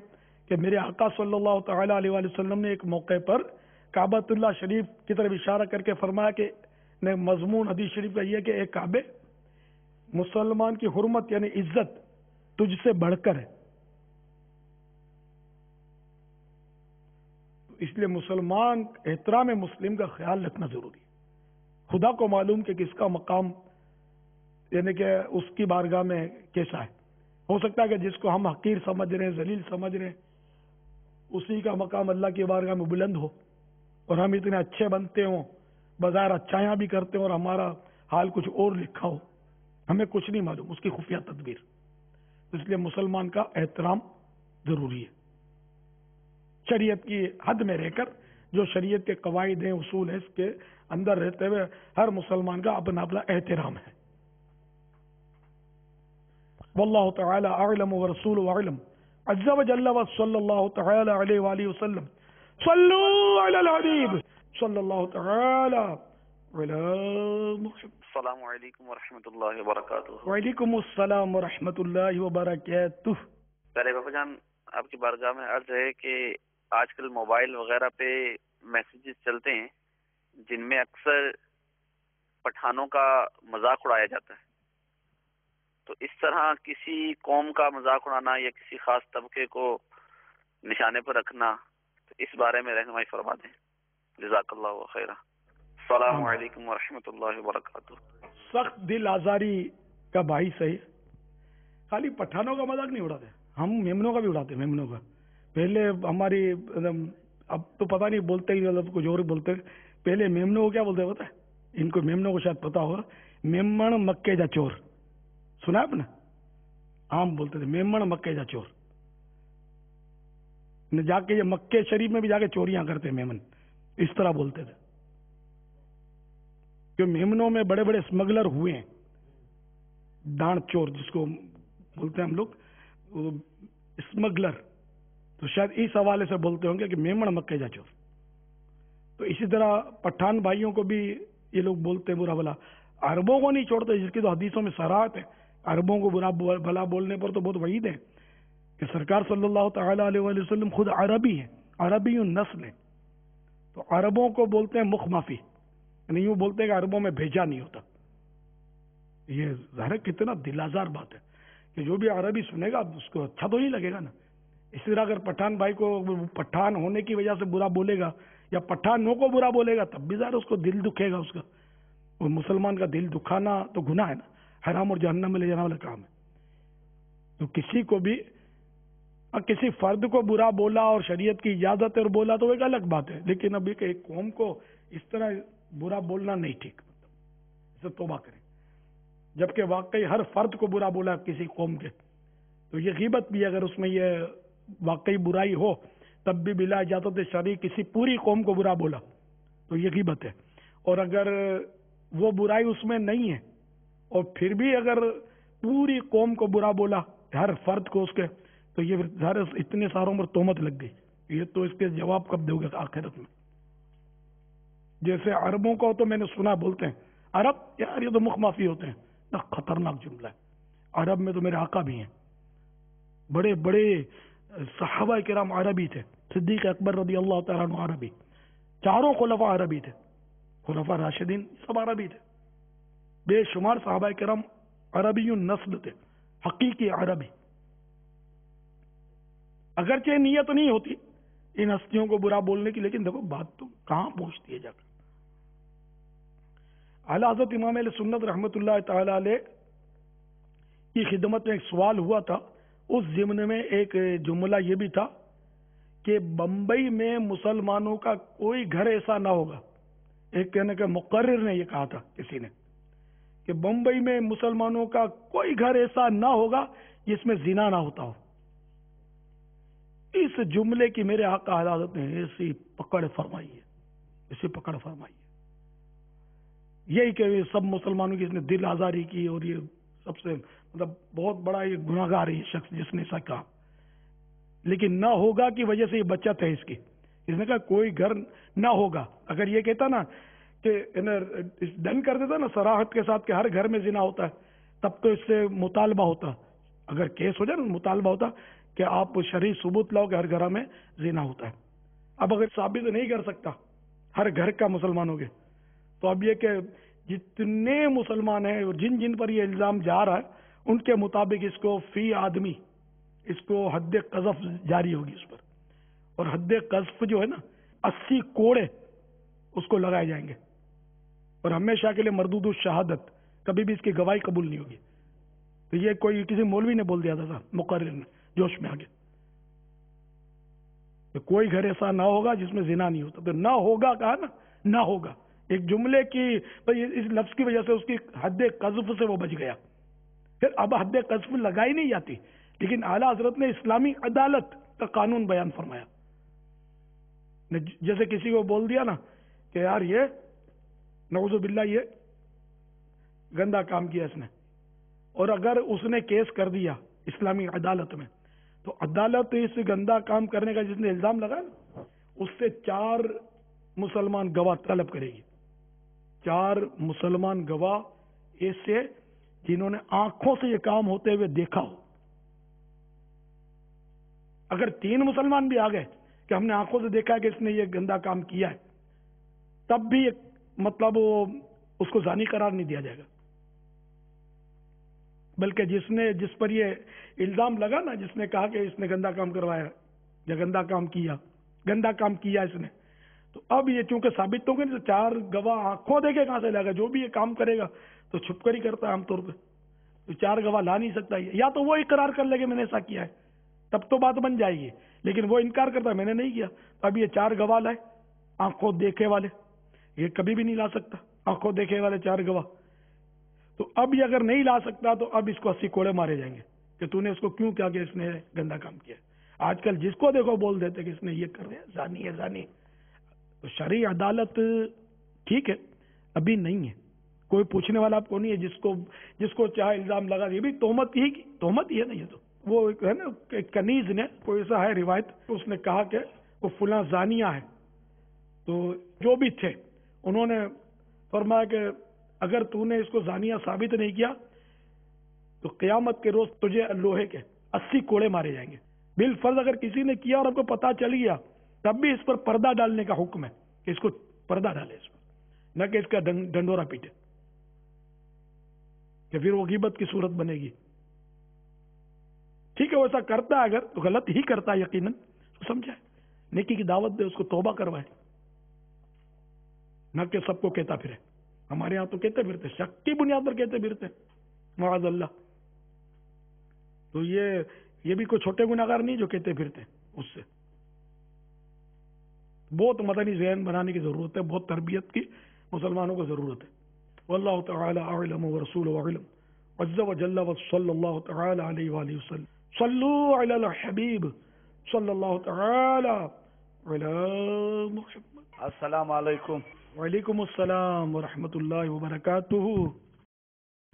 کہ میرے آقا صلی اللہ تعالی علیہ وآلہ وسلم نے ایک موقع پر کعبۃ اللہ شریف کی طرف اشارہ کر کے فرمایا کہ مضمون حدیث شریف کا یہ کہ ایک کعبے، مسلمان کی حرمت یعنی عزت تجھ سے بڑھ کر ہے. اس لیے مسلمان احترام مسلم کا خیال رکھنا ضروری ہے. خدا کو معلوم کہ کس کا مقام یعنی کہ اس کی بارگاہ میں کیسا ہے. ہو سکتا ہے کہ جس کو ہم حقیر سمجھ رہے ہیں، ذلیل سمجھ رہے ہیں، اسی کا مقام اللہ کی بارگاہ میں بلند ہو، اور ہم اتنے اچھے بنتے ہوں، بظاہر اچھائیاں بھی کرتے ہیں اور ہمارا حال کچھ اور لکھا ہو. ہمیں کچھ نہیں معلوم اس کی خفیہ تدبیر. اس لیے مسلمان کا احترام ضروری ہے، شریعت کی حد میں رہ کر. جو شریعت کے قواعد ہیں، اصول ہیں، اس کے اندر رہتے ہوئے ہر مسلمان کا اپنا اپنا احترام ہے. واللہ تعالی اعلم ورسولہ اعلم عز وجل وصلی اللہ تعالی علیہ وآلہ وسلم صلو علی الحبیب صلی اللہ تعالی علی محمد. السلام علیکم ورحمۃ اللہ وبرکاتہ. وعلیکم السلام ورحمۃ اللہ وبرکاتہ. پہلے بابا جان آپ کی بارگاہ میں عرض ہے کہ آج کل موبائل وغیرہ پہ میسیجز چلتے ہیں جن میں اکثر پٹھانوں کا مذاق اڑایا جاتا ہے. تو اس طرح کسی قوم کا مذاق اڑانا یا کسی خاص طبقے کو نشانے پر رکھنا، تو اس بارے میں رہنمائی فرما دیں. جزاک اللہ خیرہ. السلام علیکم ورحمۃ اللہ وبرکاتہ. سخت دل آزاری کا باعث ہے. خالی پٹھانوں کا مذاق نہیں اڑاتے، ہم میمنوں کا بھی اڑاتے. میمنوں کا پہلے ہماری، اب تو پتہ نہیں بولتے ہی کچھ اور بولتے. پہلے میمنوں کو کیا بولتے پتا ہے؟ ان کو میمنوں کو شاید پتا ہوگا. میمن مکے جا چور سنا آپ نے؟ عام بولتے تھے میمن مکے جا چور. جا کے یہ مکے شریف میں بھی جا کے چوریاں کرتے میمن، اس طرح بولتے تھے. کہ میمنوں میں بڑے بڑے اسمگلر ہوئے ہیں، ڈانڈ چور جس کو بولتے ہیں ہم لوگ اسمگلر. تو شاید اس حوالے سے بولتے ہوں گے کہ میمن مکے جا چور. تو اسی طرح پٹھان بھائیوں کو بھی یہ لوگ بولتے ہیں برا بھلا. عربوں کو نہیں چھوڑتے، جس کی تو حدیثوں میں صراحت ہے. عربوں کو برا بھلا بولنے پر تو بہت وعید ہے کہ سرکار صلی اللہ تعالی علیہ وآلہ وسلم خود عربی ہیں، عربی نسل ہیں. تو عربوں کو بولتے ہیں مخ مافی، یعنی یوں بولتے ہیں کہ عربوں میں بھیجا نہیں ہوتا. یہ ظاہر کتنا دل آزار بات ہے کہ جو بھی عربی سنے گا اس کو اچھا تو نہیں لگے گا نا. اسی طرح اگر پٹھان بھائی کو پٹھان ہونے کی وجہ سے برا بولے گا یا پٹھانوں کو برا بولے گا تب بھی ظاہر اس کو دل دکھے گا. اس کا وہ مسلمان کا دل دکھانا تو گناہ ہے نا، حرام اور جہنم میں لے جانے والا کام ہے. تو کسی کو بھی کسی فرد کو برا بولا اور شریعت کی اجازت ہے اور بولا تو ایک الگ بات ہے، لیکن ابھی کہ ایک قوم کو اس طرح برا بولنا نہیں ٹھیک. اسے توبہ کریں. جبکہ واقعی ہر فرد کو برا بولا کسی قوم کے تو یہ غیبت بھی، اگر اس میں یہ واقعی برائی ہو تب بھی بلا اجازت شرعی کسی پوری قوم کو برا بولا تو یہ غیبت ہے. اور اگر وہ برائی اس میں نہیں ہے اور پھر بھی اگر پوری قوم کو برا بولا ہر فرد کو اس کے، تو یہ اتنے ساروں پر تہمت لگ گئی. یہ تو اس کے جواب کب دو گے آخرت میں؟ جیسے عربوں کو تو میں نے سنا بولتے ہیں عرب، یار یہ تو مخ مافی ہوتے ہیں. نہ خطرناک جملہ ہے. عرب میں تو میرے آقا بھی ہیں، بڑے بڑے صحابہ کرام عربی تھے. صدیق اکبر رضی اللہ تعالیٰ عنہ عربی، چاروں خلفاء عربی تھے، خلفاء راشدین سب عربی تھے. بے شمار صحابہ کرام عربی نسل تھے، حقیقی عربی. اگرچہ نیت نہیں ہوتی ان ہستیوں کو برا بولنے کی، لیکن دیکھو بات تو کہاں پہنچتی ہے جا کر. اعلی حضرت امام اہل سنت رحمۃ اللہ تعالی علیہ کی خدمت میں ایک سوال ہوا تھا. اس ضمن میں ایک جملہ یہ بھی تھا کہ بمبئی میں مسلمانوں کا کوئی گھر ایسا نہ ہوگا. ایک کہنے کے مقرر نے یہ کہا تھا کسی نے کہ بمبئی میں مسلمانوں کا کوئی گھر ایسا نہ ہوگا جس میں زنا نہ ہوتا ہو. اس جملے کی میرے آقا اعلی حضرت نے ایسی پکڑ فرمائی ہے، ایسی پکڑ فرمائی ہے. یہی کہ سب مسلمانوں کی اس نے دل آزاری کی اور یہ سب سے مطلب بہت بڑا یہ گناہگار ہے یہ شخص جس نے ایسا کہا. لیکن نہ ہوگا کی وجہ سے یہ بچت ہے اس کی. اس نے کہا کوئی گھر نہ ہوگا. اگر یہ کہتا نا کہ ڈن کر دیتا نا صراحت کے ساتھ کہ ہر گھر میں زنا ہوتا ہے تب تو اس سے مطالبہ ہوتا. اگر کیس ہو جائے نا مطالبہ ہوتا کہ آپ شرعی ثبوت لاؤ کہ ہر گھر میں زنا ہوتا ہے. اب اگر ثابت نہیں کر سکتا ہر گھر کا مسلمانوں کے، تو اب یہ کہ جتنے مسلمان ہیں اور جن جن پر یہ الزام جا رہا ہے ان کے مطابق اس کو فی آدمی اس کو حد قذف جاری ہوگی اس پر. اور حد قذف جو ہے نا 80 کوڑے اس کو لگائے جائیں گے اور ہمیشہ کے لیے مردود الشہادت، کبھی بھی اس کی گواہی قبول نہیں ہوگی. تو یہ کوئی کسی مولوی نے بول دیا تھا مقرر نے جوش میں آگے کہ کوئی گھر ایسا نہ ہوگا جس میں زنا نہیں ہوتا. تو نہ ہوگا کہا نا، نہ ہوگا ایک جملے کی اس لفظ کی وجہ سے اس کی حد قذف سے وہ بچ گیا. پھر اب حد قذف لگائی نہیں جاتی، لیکن اعلیٰ حضرت نے اسلامی عدالت کا قانون بیان فرمایا. جیسے کسی کو بول دیا نا کہ یار یہ نعوذ باللہ یہ گندا کام کیا اس نے اور اگر اس نے کیس کر دیا اسلامی عدالت میں تو عدالت اس گندا کام کرنے کا جس نے الزام لگا نا اس سے 4 مسلمان گواہ طلب کرے گی. 4 مسلمان گواہ ایسے جنہوں نے آنکھوں سے یہ کام ہوتے ہوئے دیکھا ہو. اگر 3 مسلمان بھی آ گئے کہ ہم نے آنکھوں سے دیکھا ہے کہ اس نے یہ گندا کام کیا ہے, تب بھی مطلب اس کو زانی قرار نہیں دیا جائے گا, بلکہ جس پر یہ الزام لگا نا, جس نے کہا کہ اس نے گندا کام کروایا یا گندا کام کیا اس نے, تو اب یہ چونکہ ثابت ہو گئے تو 4 گواہ آنکھوں دیکھے کہاں سے لائے گا. جو بھی یہ کام کرے گا تو چھپ کر ہی کرتا ہے عام طور پہ, تو 4 گواہ لا نہیں سکتا. یا تو وہ اقرار کر لے کہ میں نے ایسا کیا ہے, تب تو بات بن جائے گی, لیکن وہ انکار کرتا ہے میں نے نہیں کیا. اب یہ 4 گواہ لائے آنکھوں دیکھے والے, یہ کبھی بھی نہیں لا سکتا آنکھوں دیکھے والے 4 گواہ. تو اب یہ اگر نہیں لا سکتا تو اب اس کو 80 کوڑے مارے جائیں گے کہ تو نے اس کو کیوں کیا کہ اس نے گندا کام کیا. آج کل جس کو دیکھو بول دیتے کہ اس نے یہ کر رہے ہیں, زانی ہے زانی. تو شرعی عدالت ٹھیک ہے ابھی نہیں ہے, کوئی پوچھنے والا آپ کو نہیں ہے. جس کو چاہے الزام لگا, یہ بھی تہمت ہی ہے نہیں ہے. تو وہ ہے نا کنیز نے کوئی ایسا ہے روایت, اس نے کہا کہ وہ فلاں زانیہ ہے. تو جو بھی تھے انہوں نے فرمایا کہ اگر تو نے اس کو زانیہ ثابت نہیں کیا تو قیامت کے روز تجھے لوہے کے 80 کوڑے مارے جائیں گے. بالفرض اگر کسی نے کیا اور آپ کو پتا چل گیا تب بھی اس پر پردہ ڈالنے کا حکم ہے کہ اس کو پردہ ڈالے اس پر, نہ کہ اس کا ڈنڈورا پیٹے کہ پھر وہ غیبت کی صورت بنے گی. ٹھیک ہے وہ ایسا کرتا ہے اگر تو غلط ہی کرتا ہے یقیناً, سمجھائے نیکی کی دعوت دے, اس کو توبہ کروائے, نہ کہ سب کو کہتا پھرے. ہمارے ہاں تو کہتے پھرتے, شک کی بنیاد پر کہتے پھرتے معاذ اللہ. تو یہ بھی کوئی چھوٹے گناہگار نہیں جو کہتے پھرتے. اس سے بہت مدنی ذہن بنانے کی ضرورت ہے, بہت تربیت کی مسلمانوں کو ضرورت ہے. واللہ تعالی اعلم ورسولہ اعلم عز وجل وصلی اللہ تعالی علیہ وآلہ وسلم. صلو علی الحبیب صلی اللہ تعالی علی محمد. السلام علیکم. وعلیکم السلام ورحمۃ اللہ وبرکاتہ.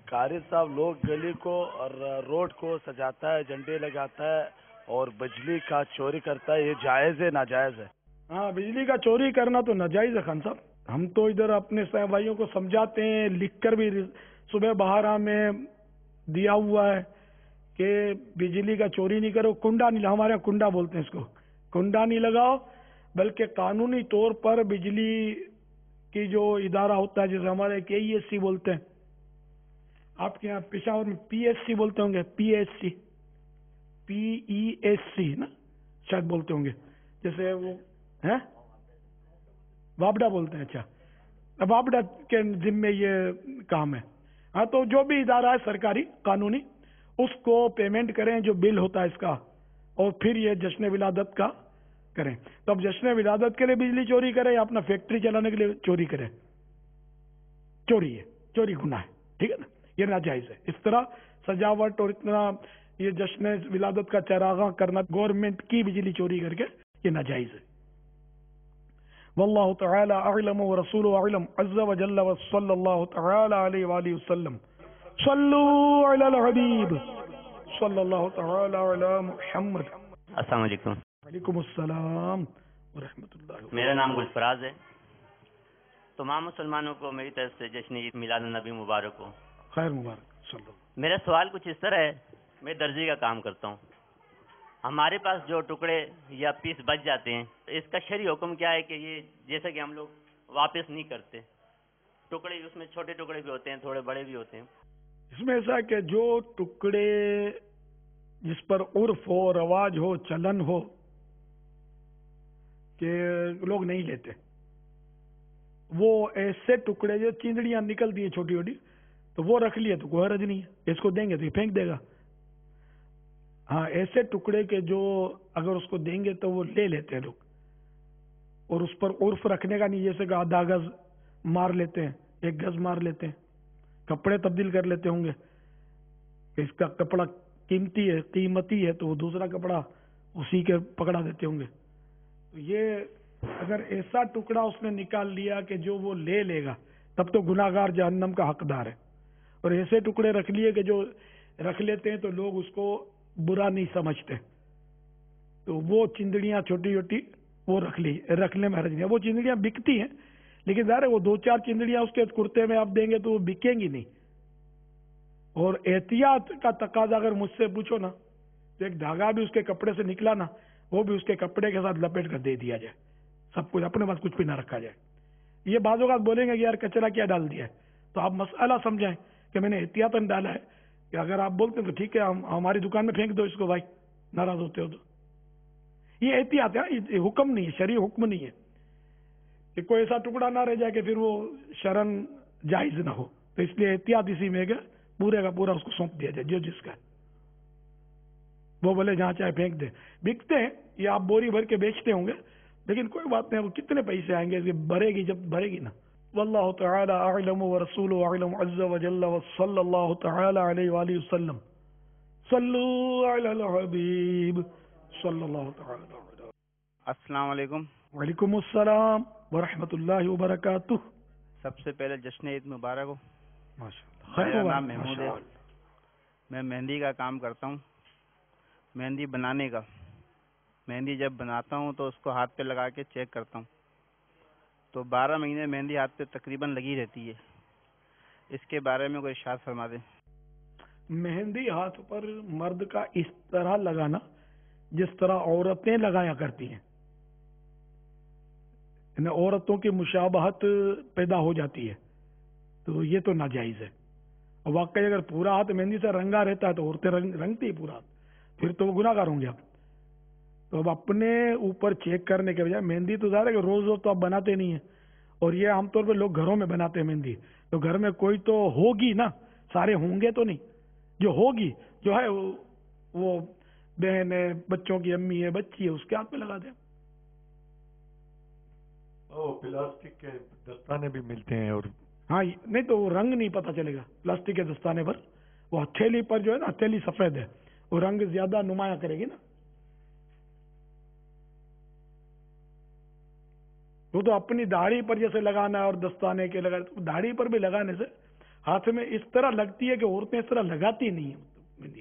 قاری صاحب, لوگ گلی کو اور روڈ کو سجاتا ہے, جھنڈے لگاتا ہے اور بجلی کا چوری کرتا ہے, یہ جائز ہے ناجائز ہے؟ ہاں, بجلی کا چوری کرنا تو ناجائز ہے خان صاحب. ہم تو ادھر اپنے صاحب بھائیوں کو سمجھاتے ہیں, لکھ کر بھی صبح بہارا میں دیا ہوا ہے کہ بجلی کا چوری نہیں کرو. کنڈا نہیں, ہمارے یہاں کنڈا بولتے ہیں اس کو, کنڈا نہیں لگاؤ, بلکہ قانونی طور پر بجلی کی جو ادارہ ہوتا ہے جسے ہمارے KESC بولتے ہیں, آپ کے یہاں پشاور میں PSC بولتے ہوں گے, PESC نا شاید بولتے ہوں گے, جیسے وہ ہے وابڈا بولتے ہیں. اچھا, اب وابڈا کے ذمے یہ کام ہے. ہاں, تو جو بھی ادارہ ہے سرکاری قانونی اس کو پیمنٹ کریں جو بل ہوتا ہے اس کا, اور پھر یہ جشن ولادت کا کریں. تو اب جشن ولادت کے لیے بجلی چوری کرے یا اپنا فیکٹری چلانے کے لیے چوری کرے, چوری ہے, چوری گناہ ہے. ٹھیک ہے نا, یہ ناجائز ہے. اس طرح سجاوٹ اور اتنا یہ جشن ولادت کا چراغاں کرنا گورنمنٹ کی بجلی چوری کر کے یہ ناجائز ہے. واللہ تعالی اعلم ورسولہ اعلم عز وجل وصلی اللہ تعالی علیہ وآلہ وسلم. صلو علی الحبیب صلی اللہ تعالی علی محمد. السلام علیکم. وعلیکم السلام ورحمۃ اللہ. میرا نام گلفراز ہے. تمام مسلمانوں کو میری طرف سے جشن عید میلاد النبی مبارک ہو. خیر مبارک. صلی اللہ. میرا سوال کچھ اس طرح ہے, میں درزی کا کام کرتا ہوں. ہمارے پاس جو ٹکڑے یا پیس بچ جاتے ہیں, اس کا شرعی حکم کیا ہے کہ یہ جیسا کہ ہم لوگ واپس نہیں کرتے, ٹکڑے اس میں چھوٹے ٹکڑے بھی ہوتے ہیں, تھوڑے بڑے بھی ہوتے ہیں. اس میں ایسا کہ جو ٹکڑے جس پر عرف ہو, رواج ہو, چلن ہو کہ لوگ نہیں لیتے, وہ ایسے ٹکڑے جو چیندڑیاں نکلتی ہیں چھوٹی چھوٹی, تو وہ رکھ لیے تو کوئی حرج نہیں ہے, اس کو دیں گے تو یہ پھینک دے گا. ہاں, ایسے ٹکڑے کے جو اگر اس کو دیں گے تو وہ لے لیتے ہیں لوگ, اور اس پر عرف رکھنے کا نہیں, جیسے کہ آدھا گز مار لیتے ہیں, 1 گز مار لیتے ہیں, کپڑے تبدیل کر لیتے ہوں گے کہ اس کا کپڑا قیمتی ہے, قیمتی ہے, تو وہ دوسرا کپڑا اسی کے پکڑا دیتے ہوں گے. تو یہ اگر ایسا ٹکڑا اس نے نکال لیا کہ جو وہ لے لے گا تب تو گناہگار جہنم کا حقدار ہے. اور ایسے ٹکڑے رکھ لیے کہ جو رکھ لیتے ہیں تو لوگ اس کو برا نہیں سمجھتے. تو وہ چندڑیاں چھوٹی چھوٹی وہ رکھنے میں حرج نہیں ہے. وہ چندڑیاں بکتی ہیں لیکن ظاہر ہے وہ 2-4 چندڑیاں اس کے کرتے میں آپ دیں گے تو وہ بکیں گی نہیں. اور احتیاط کا تقاضا اگر مجھ سے پوچھو نا تو ایک دھاگا بھی اس کے کپڑے سے نکلا نا وہ بھی اس کے کپڑے کے ساتھ لپیٹ کر دے دیا جائے. سب کچھ اپنے پاس کچھ بھی نہ رکھا جائے. یہ بعض اوقات بولیں گے کہ یار کچرا کیا ڈال دیا ہے, تو آپ مسئلہ سمجھائیں کہ میں نے احتیاطاً ڈالا ہے. کہ اگر آپ بولتے ہیں تو ٹھیک ہے ہماری دکان میں پھینک دو اس کو بھائی, ناراض ہوتے ہو تو. یہ احتیاط ہے, یہ حکم نہیں ہے, شرعی حکم نہیں ہے کہ کوئی ایسا ٹکڑا نہ رہ جائے کہ پھر وہ شرن جائز نہ ہو. تو اس لیے احتیاط اسی میں کہ پورے کا پورا اس کو سونپ دیا جائے جو جس کا ہے. وہ بولے جہاں چاہے پھینک دے. بکتے ہیں یا آپ بوری بھر کے بیچتے ہوں گے لیکن کوئی بات نہیں, وہ کتنے پیسے آئیں گے, بھرے گی جب بھرے گی نا. واللہ تعالی اعلم ورسولہ اعلم عز وجل وصلی اللہ تعالی علیہ وآلہ وسلم. صلو علی الحبیب صلی اللہ تعالی علیہ. السلام علیکم. وعلیکم السلام ورحمۃ اللہ وبرکاتہ. سب سے پہلے جشن عید مبارک ہو. ماشاءاللہ. میرا نام محمود ہے. میں مہندی کا کام کرتا ہوں, مہندی بنانے کا. مہندی جب بناتا ہوں تو اس کو ہاتھ پہ لگا کے چیک کرتا ہوں تو 12 مہینے مہندی ہاتھ پہ تقریباً لگی رہتی ہے. اس کے بارے میں کوئی ارشاد فرما دیں. مہندی ہاتھ پر مرد کا اس طرح لگانا جس طرح عورتیں لگایا کرتی ہیں, یعنی عورتوں کی مشابہت پیدا ہو جاتی ہے تو یہ تو ناجائز ہے. اور واقعی اگر پورا ہاتھ مہندی سے رنگا رہتا ہے تو عورتیں رنگتی پورا ہاتھ, پھر تو وہ گناہ گار ہوں گے آپ. تو اب اپنے اوپر چیک کرنے کے بجائے, مہندی تو ظاہر ہے کہ روز روز تو آپ بناتے نہیں ہیں, اور یہ عام طور پہ لوگ گھروں میں بناتے ہیں مہندی, تو گھر میں کوئی تو ہوگی نا, سارے ہوں گے تو نہیں. جو ہوگی جو ہے وہ بہن ہے, بچوں کی امی ہے, بچی ہے, اس کے ہاتھ میں لگا دیں. پلاسٹک کے دستانے بھی ملتے ہیں, اور ہاں نہیں تو وہ رنگ نہیں پتہ چلے گا پلاسٹک کے دستانے پر. وہ ہتھیلی پر جو ہے نا, ہتھیلی سفید ہے, وہ رنگ زیادہ نمایاں کرے گی نا. وہ تو اپنی داڑھی پر جیسے لگانا ہے اور دستانے کے لگانا, داڑھی پر بھی لگانے سے ہاتھ میں اس طرح لگتی ہے کہ عورتیں اس طرح لگاتی نہیں ہیں مہندی.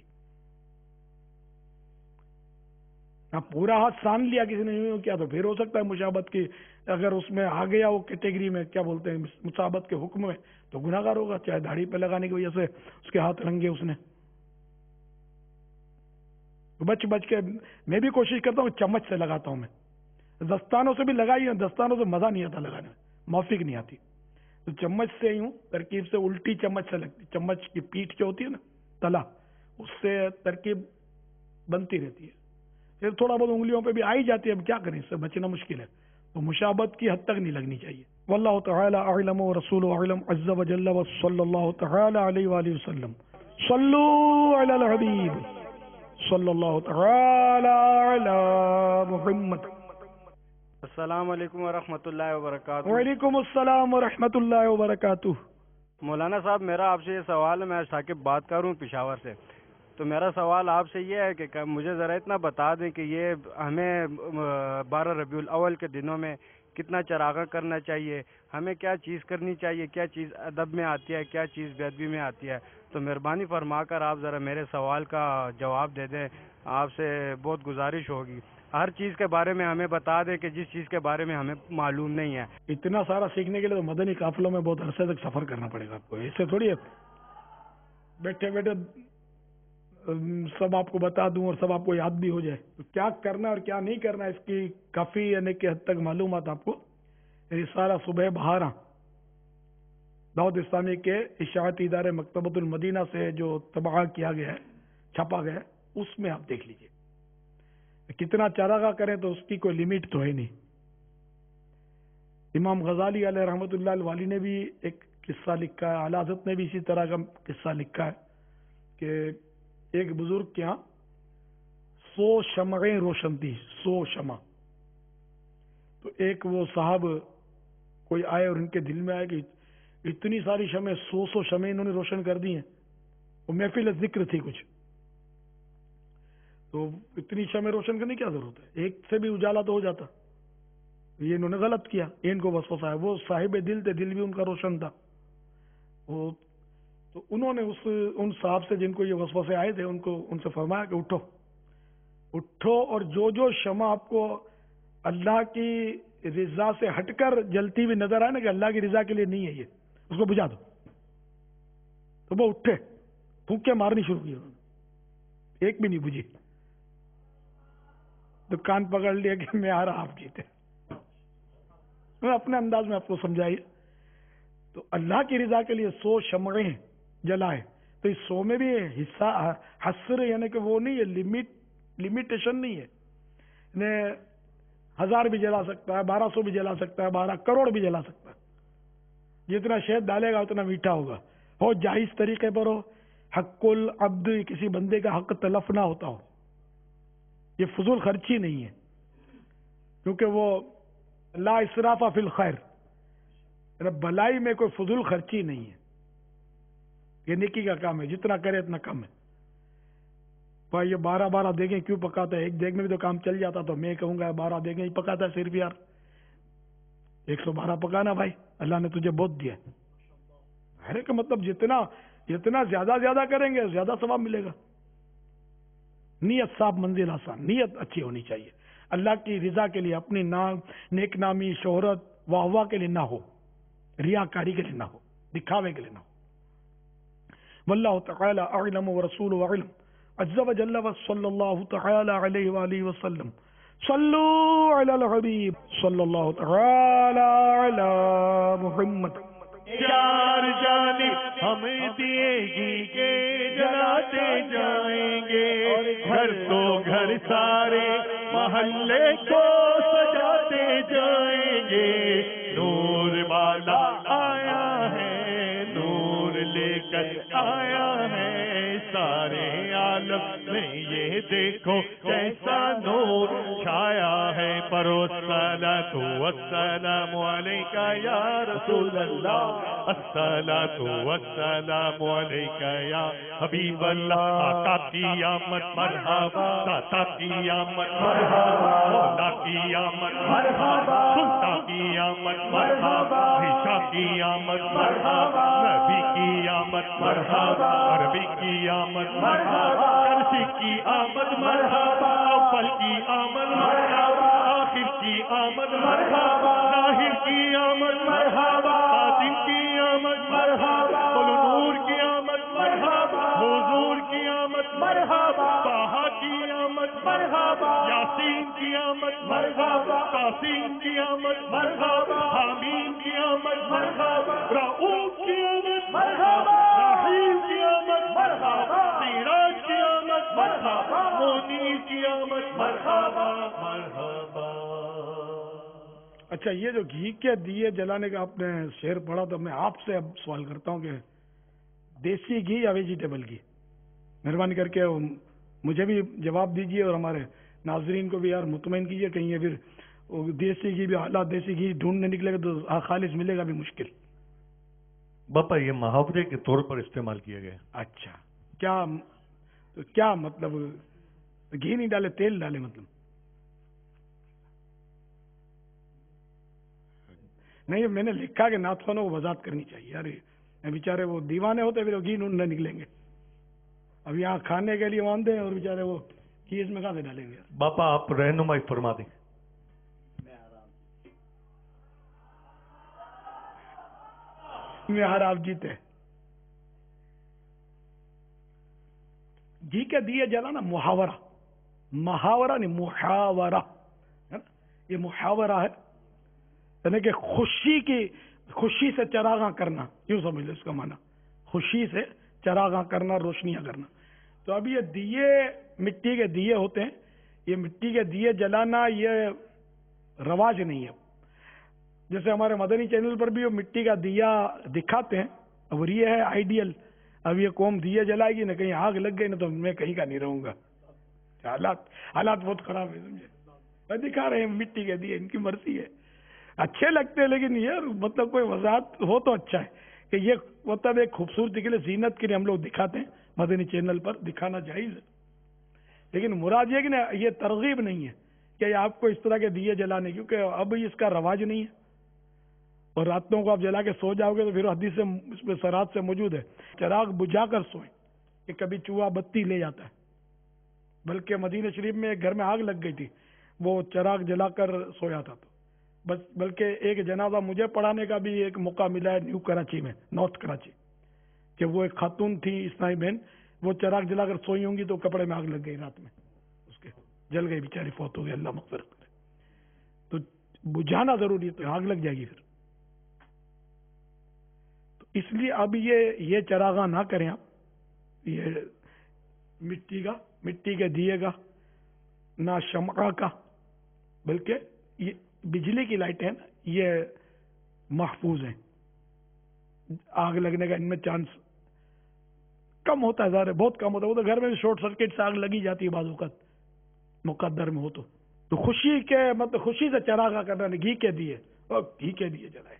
اب پورا ہاتھ سان لیا کسی نے یوں کیا تو پھر ہو سکتا ہے مشابہت کی, اگر اس میں آ گیا وہ کیٹیگری میں, کیا بولتے ہیں, مشابہت کے حکم میں, تو گناہ گار ہوگا, چاہے داڑھی پہ لگانے کی وجہ سے اس کے ہاتھ رنگے اس نے. بچ کے میں بھی کوشش کرتا ہوں, چمچ سے لگاتا ہوں. میں دستانوں سے بھی لگائی ہے, دستانوں سے مزہ نہیں آتا لگانے میں, موفق نہیں آتی. تو چمچ سے یوں ترکیب سے الٹی چمچ سے لگتی, چمچ کی پیٹھ جو ہوتی ہے نا تلا, اس سے ترکیب بنتی رہتی ہے. پھر تھوڑا بہت انگلیوں پہ بھی آئی جاتی ہے, اب کیا کریں, اس سے بچنا مشکل ہے. تو مشابہت کی حد تک نہیں لگنی چاہیے. واللہ تعالی اعلم ورسولہ اعلم عز وجل وصلی اللہ تعالی علیہ وآلہ وسلم. صلو علی الحبیب صلی اللہ تعالی علی محمد. السلام علیکم ورحمۃ اللہ وبرکاتہ. وعلیکم السلام ورحمۃ اللہ وبرکاتہ. مولانا صاحب, میرا آپ سے یہ سوال ہے. میں ثاقب بات کر رہا ہوں پشاور سے. تو میرا سوال آپ سے یہ ہے کہ مجھے ذرا اتنا بتا دیں کہ یہ ہمیں 12 ربیع الاول کے دنوں میں کتنا چراغاں کرنا چاہیے, ہمیں کیا چیز کرنی چاہیے, کیا چیز ادب میں آتی ہے, کیا چیز بے ادبی میں آتی ہے. تو مہربانی فرما کر آپ ذرا میرے سوال کا جواب دے دیں. آپ سے بہت گزارش ہوگی, ہر چیز کے بارے میں ہمیں بتا دیں کہ جس چیز کے بارے میں ہمیں معلوم نہیں ہے. اتنا سارا سیکھنے کے لیے تو مدنی قافلوں میں بہت عرصے تک سفر کرنا پڑے گا آپ کو. ایسے تھوڑی ہے بیٹھے بیٹھے سب آپ کو بتا دوں اور سب آپ کو یاد بھی ہو جائے. تو کیا کرنا اور کیا نہیں کرنا اس کی کافی یعنی کہ حد تک معلومات آپ کو رسالہ صبح بہارا دعوت اسلامی کے اشاعتی ادارے مکتبۃ المدینہ سے جو طبعہ کیا گیا ہے, چھپا گیا ہے, اس میں آپ دیکھ لیجئے. کتنا چراغاں کریں تو اس کی کوئی لمٹ تو ہے نہیں. امام غزالی علیہ رحمۃ اللہ الوالی نے بھی ایک قصہ لکھا ہے, اعلی حضرت نے بھی اسی طرح کا قصہ لکھا ہے کہ ایک بزرگ کے ہاں 100 شمعیں روشن تھی, 100 شمع. تو ایک وہ صاحب کوئی آئے اور ان کے دل میں آئے کہ اتنی ساری شمعیں, 100 شمعیں انہوں نے روشن کر دی ہیں. وہ محفل ذکر تھی کچھ, تو اتنی شمعیں روشن کرنے کی کیا ضرورت ہے, ایک سے بھی اجالا تو ہو جاتا. یہ انہوں نے غلط کیا, ان کو وسوسہ ہے. وہ صاحب دل تھے, دل بھی ان کا روشن تھا. وہ تو انہوں نے ان صاحب سے جن کو یہ وسوسے آئے تھے ان سے فرمایا کہ اٹھو اور جو شمع آپ کو اللہ کی رضا سے ہٹ کر جلتی ہوئی نظر آئے نا کہ اللہ کی رضا کے لیے نہیں ہے یہ، اس کو بجھا دو. تو وہ اٹھے، پھونکے مارنی شروع کی، ایک بھی نہیں بجھی. تو کان پکڑ لیا کہ میں آ رہا، آپ جیتے. میں اپنے انداز میں آپ کو سمجھائی. تو اللہ کی رضا کے لیے 100 شمعیں جلائے تو اس 100 میں بھی حصہ حسر یعنی کہ وہ نہیں ہے، لمیٹیشن نہیں ہے. 1000 بھی جلا سکتا ہے، 1200 بھی جلا سکتا ہے، 12 کروڑ بھی جلا سکتا ہے. جتنا شہد ڈالے گا اتنا میٹھا ہوگا. ہو جائز طریقے پر ہو، حق العبد، کسی بندے کا حق تلف نہ ہوتا ہو. یہ فضول خرچی نہیں ہے، کیونکہ وہ لا اسراف فی الخیر، بلائی میں کوئی فضول خرچی نہیں ہے. یہ نیکی کا کام ہے، جتنا کرے اتنا کم ہے. بھائی یہ 12 دیگیں کیوں پکاتا ہے؟ ایک دیگ میں بھی تو کام چل جاتا. تو میں کہوں گا 12 دیگیں ہی پکاتا ہے صرف یار. 112 پکانا بھائی، اللہ نے تجھے بہت دیا ہے. ارے کا مطلب جتنا زیادہ کریں گے زیادہ ثواب ملے گا. نیت صاف، منزل آسان، نیت اچھی ہونی چاہیے. اللہ کی رضا کے لیے، اپنی نیک نامی، شہرت، واہ کے لیے نہ ہو، ریاکاری کے لیے نہ ہو، دکھاوے کے لیے نہ ہو. واللہ تعالی اعلم ورسولہ اعلم عز وجل وصلی اللہ تعالی علیہ وآلہ وسلم. صلو علی الحبیب صلی اللہ تعالی علی محمد. چار جانب ہمیں دیے گی کہ جلاتے جائیں گے، گھر تو گھر سارے محلے کو سجاتے جائیں گے. نور والا آیا ہے، نور لے کر آیا ہے، سارے عالم میں یہ دیکھو کیسا نور چھایا ہے. پرو الصلاۃ والسلام علیکہ یا رسول اللہ، الصلاۃ والسلام علیکہ یا حبیب اللہ. آقا کی آمد مرحبا، داتا کی آمد مرحبا، مولا کی آمد مرحبا، سلطان کی آمد مرحبا، عیشا کی آمد مرحبا، نبی کی آمد مرحبا، عربی کی آمد مرحبا، کرسی کی آمد مرحبا، اول کی آمد مرحبا، آخر کی آمد مرحبا، ظاہر کی آمد مرحبا، باطن کی آمد مرحبا، نور کی آمد مرحبا، حضور کی آمد مرحبا، طٰہٰ کی آمد مرحبا، یاسین کی آمد مرحبا، قاسم کی آمد مرحبا، حامیم کی آمد مرحبا، رؤوف کی آمد مرحبا، رحیم کی آمد مرحبا، سراج کی آمد مرحبا، منیر کی آمد مرحبا مرحبا. اچھا، یہ جو گھی کے دیے جلانے کا آپ نے شعر پڑھا، تو میں آپ سے اب سوال کرتا ہوں کہ دیسی گھی یا ویجیٹیبل گھی؟ مہربانی کر کے مجھے بھی جواب دیجئے اور ہمارے ناظرین کو بھی یار مطمئن کیجئے. کہیں یہ پھر دیسی گھی بھی اعلیٰ دیسی گھی ڈھونڈنے نکلے گا تو خالص ملے گا بھی مشکل. باپا یہ محاورے کے طور پر استعمال کیا گیا. اچھا، کیا مطلب؟ گھی نہیں ڈالے، تیل ڈالے مطلب؟ نہیں، میں نے لکھا کہ ناتخوانوں کو وضاحت کرنی چاہیے. یار بیچارے وہ دیوانے ہوتے پھر وہ گھی ڈھونڈنے نکلیں گے. اب یہاں کھانے کے لیے واندے ہیں اور بیچارے وہ گھی اس میں کہاں سے ڈالیں گے؟ باپا آپ رہنمائی فرما دیں. میں آپ جیتے. گھی کے دیے جلانا محاورہ نہیں، محاورہ. یہ محاورہ ہے، یعنی کہ خوشی سے چراغاں کرنا، یوں سمجھ لو اس کا معنی. خوشی سے چراغاں کرنا، روشنیاں کرنا. تو اب یہ دیے مٹی کے دیے ہوتے ہیں. یہ مٹی کے دیے جلانا یہ رواج نہیں ہے. جیسے ہمارے مدنی چینل پر بھی وہ مٹی کا دیا دکھاتے ہیں. اب یہ ہے آئیڈیل. اب یہ قوم دیے جلائے گی نہ کہیں آگ لگ گئی نہ تو میں کہیں کا نہیں رہوں گا. حالات بہت خراب ہے، سمجھے. دکھا رہے ہیں مٹی کے دیے، ان کی مرضی ہے. اچھے لگتے ہیں لیکن یہ مطلب کوئی وضاحت ہو تو اچھا ہے کہ یہ مطلب ایک خوبصورتی کے لیے، زینت کے لیے ہم لوگ دکھاتے ہیں. مدنی چینل پر دکھانا جائز ہے، لیکن مراد یہ کہ یہ ترغیب نہیں ہے کہ آپ کو اس طرح کے دیے جلانے، کیونکہ اب اس کا رواج نہیں ہے. اور راتوں کو آپ جلا کے سو جاؤ گے تو پھر حدیث اس میں سرات سے موجود ہے چراغ بجھا کر سوئیں کہ کبھی چوہا بتی لے جاتا ہے. بلکہ مدینہ شریف میں ایک گھر میں آگ لگ گئی تھی, وہ چراغ جلا کر سویا تھا. تو بس بلکہ ایک جنازہ مجھے پڑھانے کا بھی ایک موقع ملا ہے نیو کراچی میں, نارتھ کراچی, کہ وہ ایک خاتون تھی اسلامی بہن, وہ چراغ جلا کر سوئی ہوں گی تو کپڑے میں آگ لگ گئی رات میں, اس کے جل گئی بیچاری, فوت ہو گئی, اللہ مغفرت کرے. تو بجھانا ضروری ہے, تو آگ لگ جائے گی پھر. تو اس لیے اب یہ چراغاں نہ کریں آپ, یہ مٹی کے دیے گا, نہ شمع کا, بلکہ یہ بجلی کی لائٹیں ہیں نا, یہ محفوظ ہیں, آگ لگنے کا ان میں چانس کم ہوتا ہے, ظاہر ہے بہت کم ہوتا ہے. وہ تو گھر میں بھی شارٹ سرکٹ سے آگ لگی جاتی ہے بعض اوقات, مقدر میں ہو تو خوشی کے مطلب خوشی سے چراغا کرنا نہیں, گھی کے دیے اور گھی کے دیے جلائے.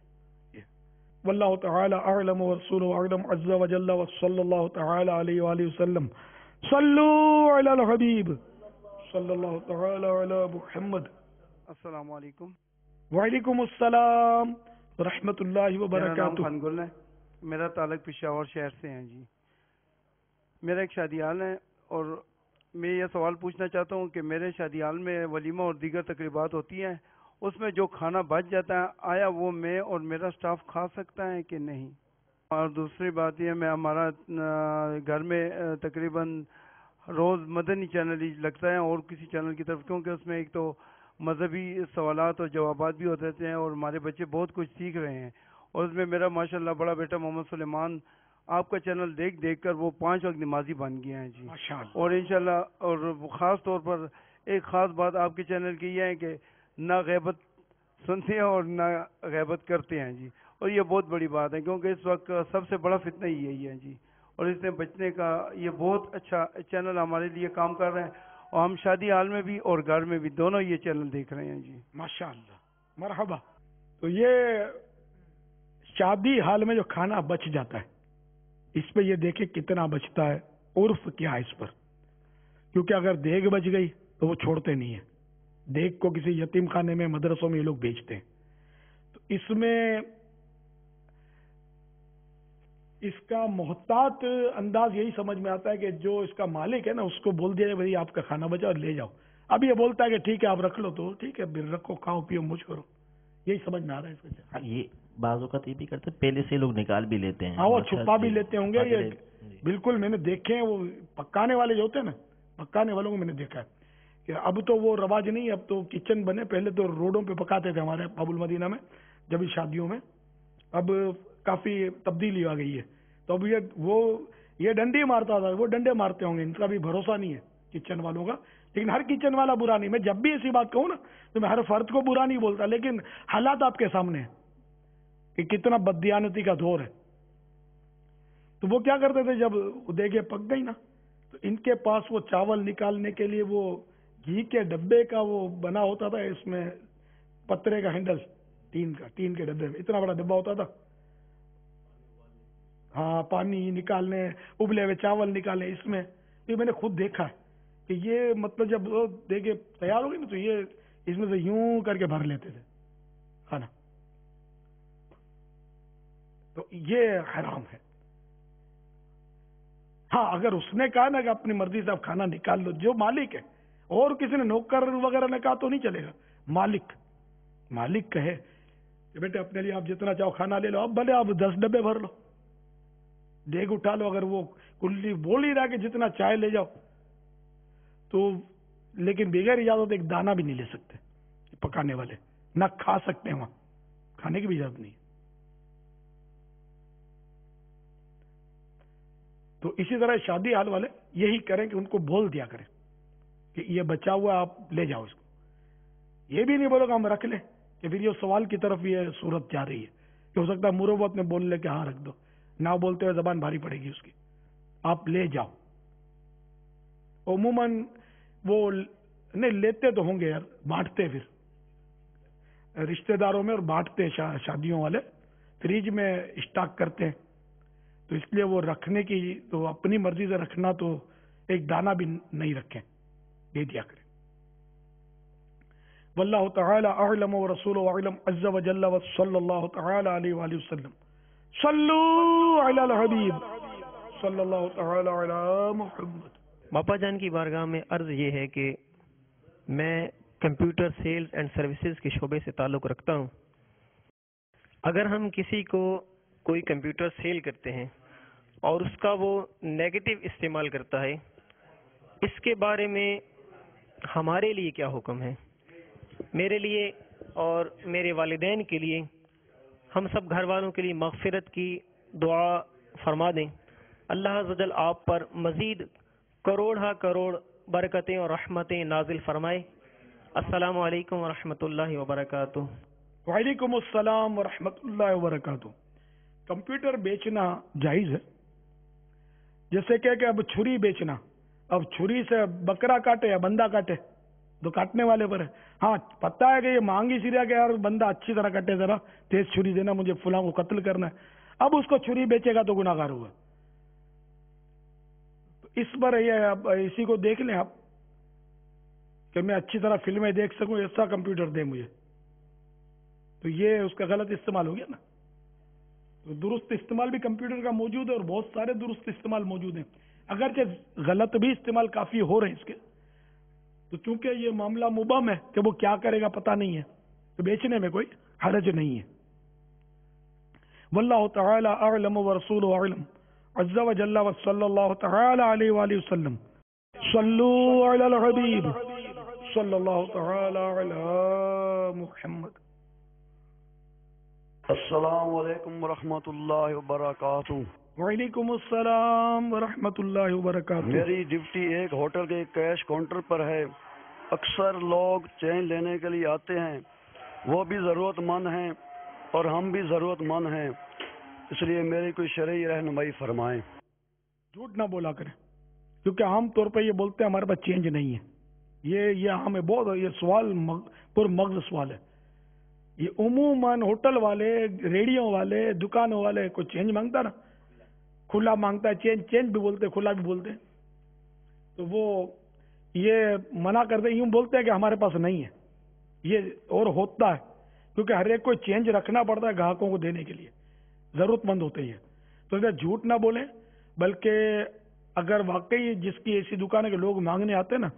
واللہ تعالی اعلم ورسولہ اعلم عز وجل وصلی اللہ تعالی علیہ وآلہ وسلم. صلو علی الحبیب صلی اللہ تعالی علی محمد. السلام علیکم. وعلیکم السلام ورحمۃ اللہ میرا نام وبرکاتہ. خان گل ہے, میرا تعلق پشاور شہر سے ہے جی. میرا ایک شادیال ہے اور میں یہ سوال پوچھنا چاہتا ہوں کہ میرے شادیال میں ولیمہ اور دیگر تقریبات ہوتی ہیں, اس میں جو کھانا بچ جاتا ہے آیا وہ میں اور میرا سٹاف کھا سکتا ہے کہ نہیں؟ اور دوسری بات یہ, میں ہمارا گھر میں تقریباً روز مدنی چینل ہی لگتا ہے اور کسی چینل کی طرف, کیونکہ اس میں ایک تو مذہبی سوالات اور جوابات بھی ہوتے رہتے ہیں اور ہمارے بچے بہت کچھ سیکھ رہے ہیں. اور اس میں میرا ماشاءاللہ بڑا بیٹا محمد سلیمان آپ کا چینل دیکھ کر وہ 5 وقت نمازی بن گیا ہے جی. اور انشاءاللہ اور خاص طور پر ایک خاص بات آپ کے چینل کی یہ ہے کہ نہ غیبت سنتے ہیں اور نہ غیبت کرتے ہیں جی, اور یہ بہت بڑی بات ہے کیونکہ اس وقت سب سے بڑا فتنہ یہی ہے جی. اور اس سے بچنے کا یہ بہت اچھا چینل ہمارے لیے کام کر رہے ہیں, اور ہم شادی حال میں بھی اور گھر میں بھی دونوں یہ چینل دیکھ رہے ہیں جی. ماشاءاللہ, مرحبا. تو یہ شادی حال میں جو کھانا بچ جاتا ہے, اس پہ یہ دیکھیں کتنا بچتا ہے, عرف کیا ہے اس پر, کیونکہ اگر دیگ بچ گئی تو وہ چھوڑتے نہیں ہیں. دیگ کو کسی یتیم خانے میں مدرسوں میں یہ لوگ بیچتے ہیں. تو اس میں اس کا محتاط انداز یہی سمجھ میں آتا ہے کہ جو اس کا مالک ہے نا, اس کو بول دیا بھائی آپ کا کھانا بچا اور لے جاؤ. اب یہ بولتا ہے کہ ٹھیک ہے آپ رکھ لو, تو ٹھیک ہے پھر رکھو, کھاؤ پیو موج کرو. یہی سمجھ میں آ رہا ہے اس کا. یہ بعض اوقات یہ بھی کرتے ہیں, پہلے سے لوگ نکال بھی لیتے ہیں. ہاں, وہ چھپا بھی لیتے ہوں گے. یہ بالکل میں نے دیکھے ہیں, وہ پکانے والے جو ہوتے ہیں نا, پکانے والوں کو میں نے دیکھا ہے کہ اب تو وہ رواج نہیں, اب تو کچن بنے. پہلے تو روڈوں پہ پکاتے تھے ہمارے باب المدینہ میں جب بھی شادیوں میں, اب کافی تبدیلی آ گئی ہے. تو اب یہ ڈنڈی مارتا تھا, وہ ڈنڈے مارتے ہوں گے, ان کا بھی بھروسہ نہیں ہے کچن والوں کا. لیکن ہر کچن والا برا نہیں. میں جب بھی ایسی بات کہوں نا تو میں ہر فرد کو برا نہیں بولتا, لیکن حالات آپ کے سامنے ہیں کہ کتنا بددیانتی کا دور ہے. تو وہ کیا کرتے تھے, جب دیگیں پک گئی نا تو ان کے پاس وہ چاول نکالنے کے لیے وہ گھی کے ڈبے کا وہ بنا ہوتا تھا, اس میں پترے کا ہینڈل, ٹین کے ڈبے میں اتنا بڑا ڈبا ہوتا تھا. ہاں, پانی نکالنے, ابلے ہوئے چاول نکالنے, اس میں یہ میں نے خود دیکھا ہے کہ یہ مطلب جب دیگیں تیار ہو گئی نا تو یہ اس میں سے یوں کر کے بھر لیتے تھے کھانا. تو یہ حرام ہے. ہاں, اگر اس نے کہا نا کہ اپنی مرضی سے آپ کھانا نکال لو, جو مالک ہے, اور کسی نے نوکر وغیرہ نے کہا تو نہیں چلے گا. مالک کہے کہ بیٹے اپنے لیے آپ جتنا چاہو کھانا لے لو, اب بھلے آپ 10 ڈبے بھر لو, دیگ اٹھا لو. اگر وہ کلی بول ہی رہا کہ جتنا چائے لے جاؤ, تو لیکن بغیر اجازت ایک دانہ بھی نہیں لے سکتے پکانے والے, نہ کھا سکتے ہیں, وہاں کھانے کی بھی اجازت نہیں. تو اسی طرح شادی حال والے یہی کریں کہ ان کو بول دیا کریں کہ یہ بچا ہوا آپ لے جاؤ اس کو. یہ بھی نہیں بولو کہ ہم رکھ لیں, کہ پھر یہ سوال کی طرف یہ صورت جا رہی ہے کہ ہو سکتا ہے مروت میں بول لے کہ ہاں رکھ دو, نہ بولتے ہوئے زبان بھاری پڑے گی اس کی. آپ لے جاؤ. عموماً وہ نہیں لیتے تو ہوں گے یار, بانٹتے پھر رشتہ داروں میں اور بانٹتے شادیوں والے, فریج میں اسٹاک کرتے ہیں. تو اس لیے وہ رکھنے کی تو اپنی مرضی سے رکھنا, تو ایک دانہ بھی نہیں رکھیں, دے دیا کریں. واللہ تعالی اعلم ورسولہ اعلم عز وجل وصلی اللہ تعالی علیہ وآلہ وسلم. صلو علی الحبیب صلی اللہ تعالی علی محمد. باپا جان کی بارگاہ میں عرض یہ ہے کہ میں کمپیوٹر سیلز اینڈ سروسز کے شعبے سے تعلق رکھتا ہوں. اگر ہم کسی کو کوئی کمپیوٹر سیل کرتے ہیں اور اس کا وہ نیگیٹو استعمال کرتا ہے، اس کے بارے میں ہمارے لیے کیا حکم ہے؟ میرے لیے اور میرے والدین کے لیے، ہم سب گھر والوں کے لیے مغفرت کی دعا فرما دیں. اللہ عز و جل آپ پر مزید کروڑ کروڑ برکتیں اور رحمتیں نازل فرمائے. السلام علیکم ورحمۃ اللہ وبرکاتہ. وعلیکم السلام ورحمۃ اللہ وبرکاتہ. کمپیوٹر بیچنا جائز ہے، جیسے کہ اب چھری بیچنا، اب چھری سے بکرا کاٹے یا بندہ کاٹے تو کاٹنے والے پر ہے. ہاں پتہ ہے کہ یہ مانگی سیریا کہ یار بندہ اچھی طرح کاٹے، ذرا تیز چھری دینا، مجھے فلاں کو قتل کرنا ہے. اب اس کو چھری بیچے گا تو گناہ گار ہوگا. اس پر یہ اسی کو دیکھ لیں آپ کہ میں اچھی طرح فلمیں دیکھ سکوں، ایسا کمپیوٹر دے مجھے، تو یہ اس کا غلط استعمال ہو گیا نا. تو درست استعمال بھی کمپیوٹر کا موجود ہے اور بہت سارے درست استعمال موجود ہیں، اگرچہ غلط بھی استعمال کافی ہو رہے ہیں اس کے. تو چونکہ یہ معاملہ مبہم ہے کہ وہ کیا کرے گا پتہ نہیں ہے، تو بیچنے میں کوئی حرج نہیں ہے. واللہ تعالی اعلم ورسولہ اعلم عز وجل وصلی اللہ تعالی علیہ وآلہ وسلم. صلو علی الحبیب صلی اللہ تعالی علی محمد. السلام علیکم ورحمۃ اللہ وبرکاتہ. وعلیکم السلام ورحمۃ اللہ وبرکاتہ. میری ڈیوٹی ایک ہوٹل کے کیش کاؤنٹر پر ہے. اکثر لوگ چین لینے کے لیے آتے ہیں، وہ بھی ضرورت مند ہیں اور ہم بھی ضرورت مند ہیں، اس لیے میری کوئی شرعی رہنمائی فرمائیں. جھوٹ نہ بولا کریں، کیونکہ عام طور پہ یہ بولتے ہیں ہمارے پاس چینج نہیں ہے. یہ ہمیں بہت یہ سوال پر مغز سوال ہے. یہ عموماً ہوٹل والے، ریڑیوں والے، دکانوں والے کوئی چینج مانگتا نا، کھلا مانگتا ہے. چینج بھی بولتے، کھلا بھی بولتے ہیں. تو وہ یہ منع کرتے، یوں بولتے ہیں کہ ہمارے پاس نہیں ہے. یہ اور ہوتا ہے کیونکہ ہر ایک کو چینج رکھنا پڑتا ہے گاہکوں کو دینے کے لیے، ضرورت مند ہوتے ہیں. تو اسے جھوٹ نہ بولیں، بلکہ اگر واقعی جس کی ایسی دکان ہے کہ لوگ مانگنے آتے ہیں نا،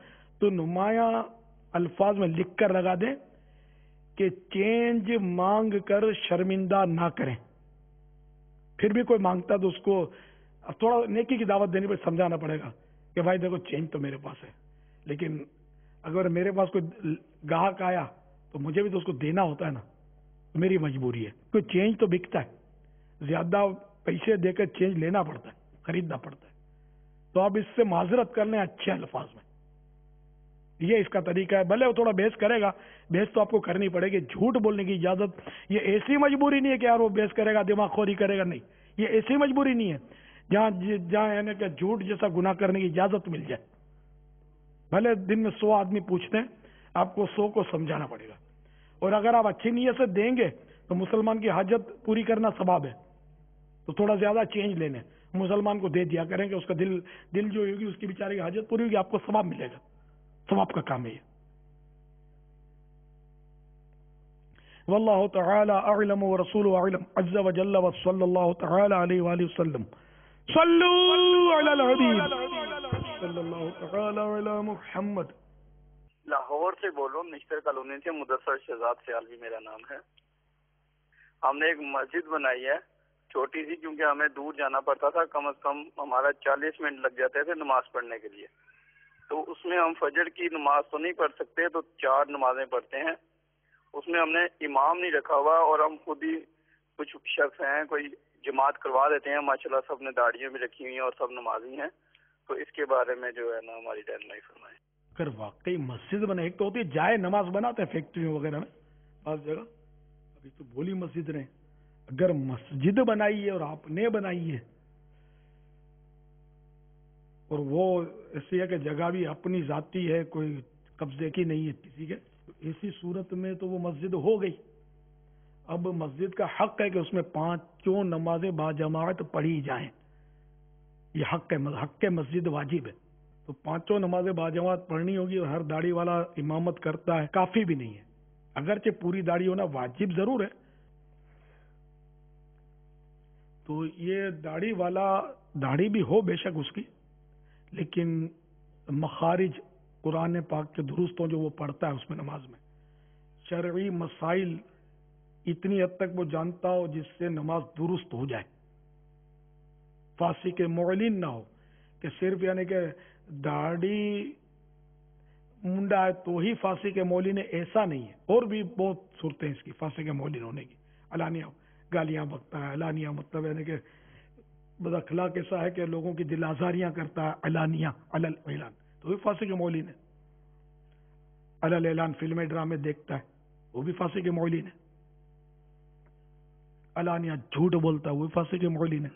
تو نمایاں الفاظ میں لکھ کر لگا دیں کہ چینج مانگ کر شرمندہ نہ کریں. پھر بھی کوئی مانگتا تو اس کو تھوڑا نیکی کی دعوت دینی پڑے، سمجھانا پڑے گا کہ بھائی دیکھو چینج تو میرے پاس ہے، لیکن اگر میرے پاس کوئی گاہک آیا تو مجھے بھی تو اس کو دینا ہوتا ہے نا، میری مجبوری ہے. کوئی چینج تو بکتا ہے، زیادہ پیسے دے کر چینج لینا پڑتا ہے، خریدنا پڑتا ہے. تو آپ اس سے معذرت کر لیں اچھے الفاظ میں. یہ اس کا طریقہ ہے. بھلے وہ تھوڑا بحث کرے گا، بحث تو آپ کو کرنی پڑے گی. جھوٹ بولنے کی اجازت یہ ایسی مجبوری نہیں ہے کہ یار وہ بحث کرے گا، دماغ خوری کرے گا، نہیں. یہ ایسی مجبوری نہیں ہے جہاں یعنی کہ جھوٹ جیسا گناہ کرنے کی اجازت مل جائے. بھلے دن میں 100 آدمی پوچھتے ہیں، آپ کو 100 کو سمجھانا پڑے گا. اور اگر آپ اچھی نیت سے دیں گے تو مسلمان کی حاجت پوری کرنا ثواب ہے. تو تھوڑا زیادہ چینج لینے مسلمان کو دے دیا کریں کہ اس کا دل جو ہوگی، اس کی بیچارے کی حاجت پوری ہوگی، آپ کو ثواب ملے گا. ثواب کا کام ہے یہ. واللہ تعالی اعلم ورسولہ اعلم عز وجل وصلی اللہ تعالی علیہ وآلہ وسلم. صلو علی الحبیب صلی اللہ تعالی علی محمد. لاہور سے بولو، نشتر کالونی سے، مدثر شہزاد سیالوی میرا نام ہے. ہم نے ایک مسجد بنائی ہے، چھوٹی سی، کیونکہ ہمیں دور جانا پڑتا تھا. کم از کم ہمارا 40 منٹ لگ جاتے تھے نماز پڑھنے کے لیے. تو اس میں ہم فجر کی نماز تو نہیں پڑھ سکتے، تو 4 نمازیں پڑھتے ہیں. اس میں ہم نے امام نہیں رکھا ہوا اور ہم خود ہی کچھ شخص ہیں، کوئی جماعت کروا دیتے ہیں. ماشاءاللہ سب نے داڑیاں بھی رکھی ہوئی ہیں اور سب نمازی ہیں. تو اس کے بارے میں جو ہے نا ہماری رہنمائی فرمائیں. اگر واقعی مسجد بنا، ایک تو ہوتی ہے جائے نماز بناتے ہیں فیکٹریوں وغیرہ میں، بعض جگہ ابھی تو بولی مسجد رہے. اگر مسجد بنائی ہے اور آپ نے بنائی ہے اور وہ ایسی ہے کہ جگہ بھی اپنی ذاتی ہے، کوئی قبضے کی نہیں ہے کسی کے، تو ایسی صورت میں تو وہ مسجد ہو گئی. اب مسجد کا حق ہے کہ اس میں 5 نمازیں با جماعت پڑھی جائیں. یہ حق ہے، حق مسجد واجب ہے. تو پانچوں نمازیں باجماعت پڑھنی ہوگی اور ہر داڑھی والا امامت کرتا ہے، کافی بھی نہیں ہے، اگرچہ پوری داڑھی ہونا واجب ضرور ہے. تو یہ داڑھی والا داڑھی بھی ہو بے شک اس کی، لیکن مخارج قرآن پاک کے درست ہوں جو وہ پڑھتا ہے اس میں نماز میں، شرعی مسائل اتنی حد تک وہ جانتا ہو جس سے نماز درست ہو جائے، فاسق معلن نہ ہو کہ صرف یعنی کہ داڑھی منڈا ہے تو ہی فاسق معلن ہے، ایسا نہیں ہے. اور بھی بہت صورتیں اس کی فاسق معلن ہونے کی. علانیہ گالیاں بکتا ہے، علانیہ مطلب یعنی کہ بد اخلاق ایسا ہے کہ لوگوں کی دل آزاریاں کرتا ہے، علانیہ علل اعلان، تو بھی فاسق معلن ہے. علل اعلان فلمیں ڈرامے دیکھتا ہے، وہ بھی فاسق معلن ہے. علانیہ جھوٹ بولتا ہے، وہ بھی فاسق معلن ہے.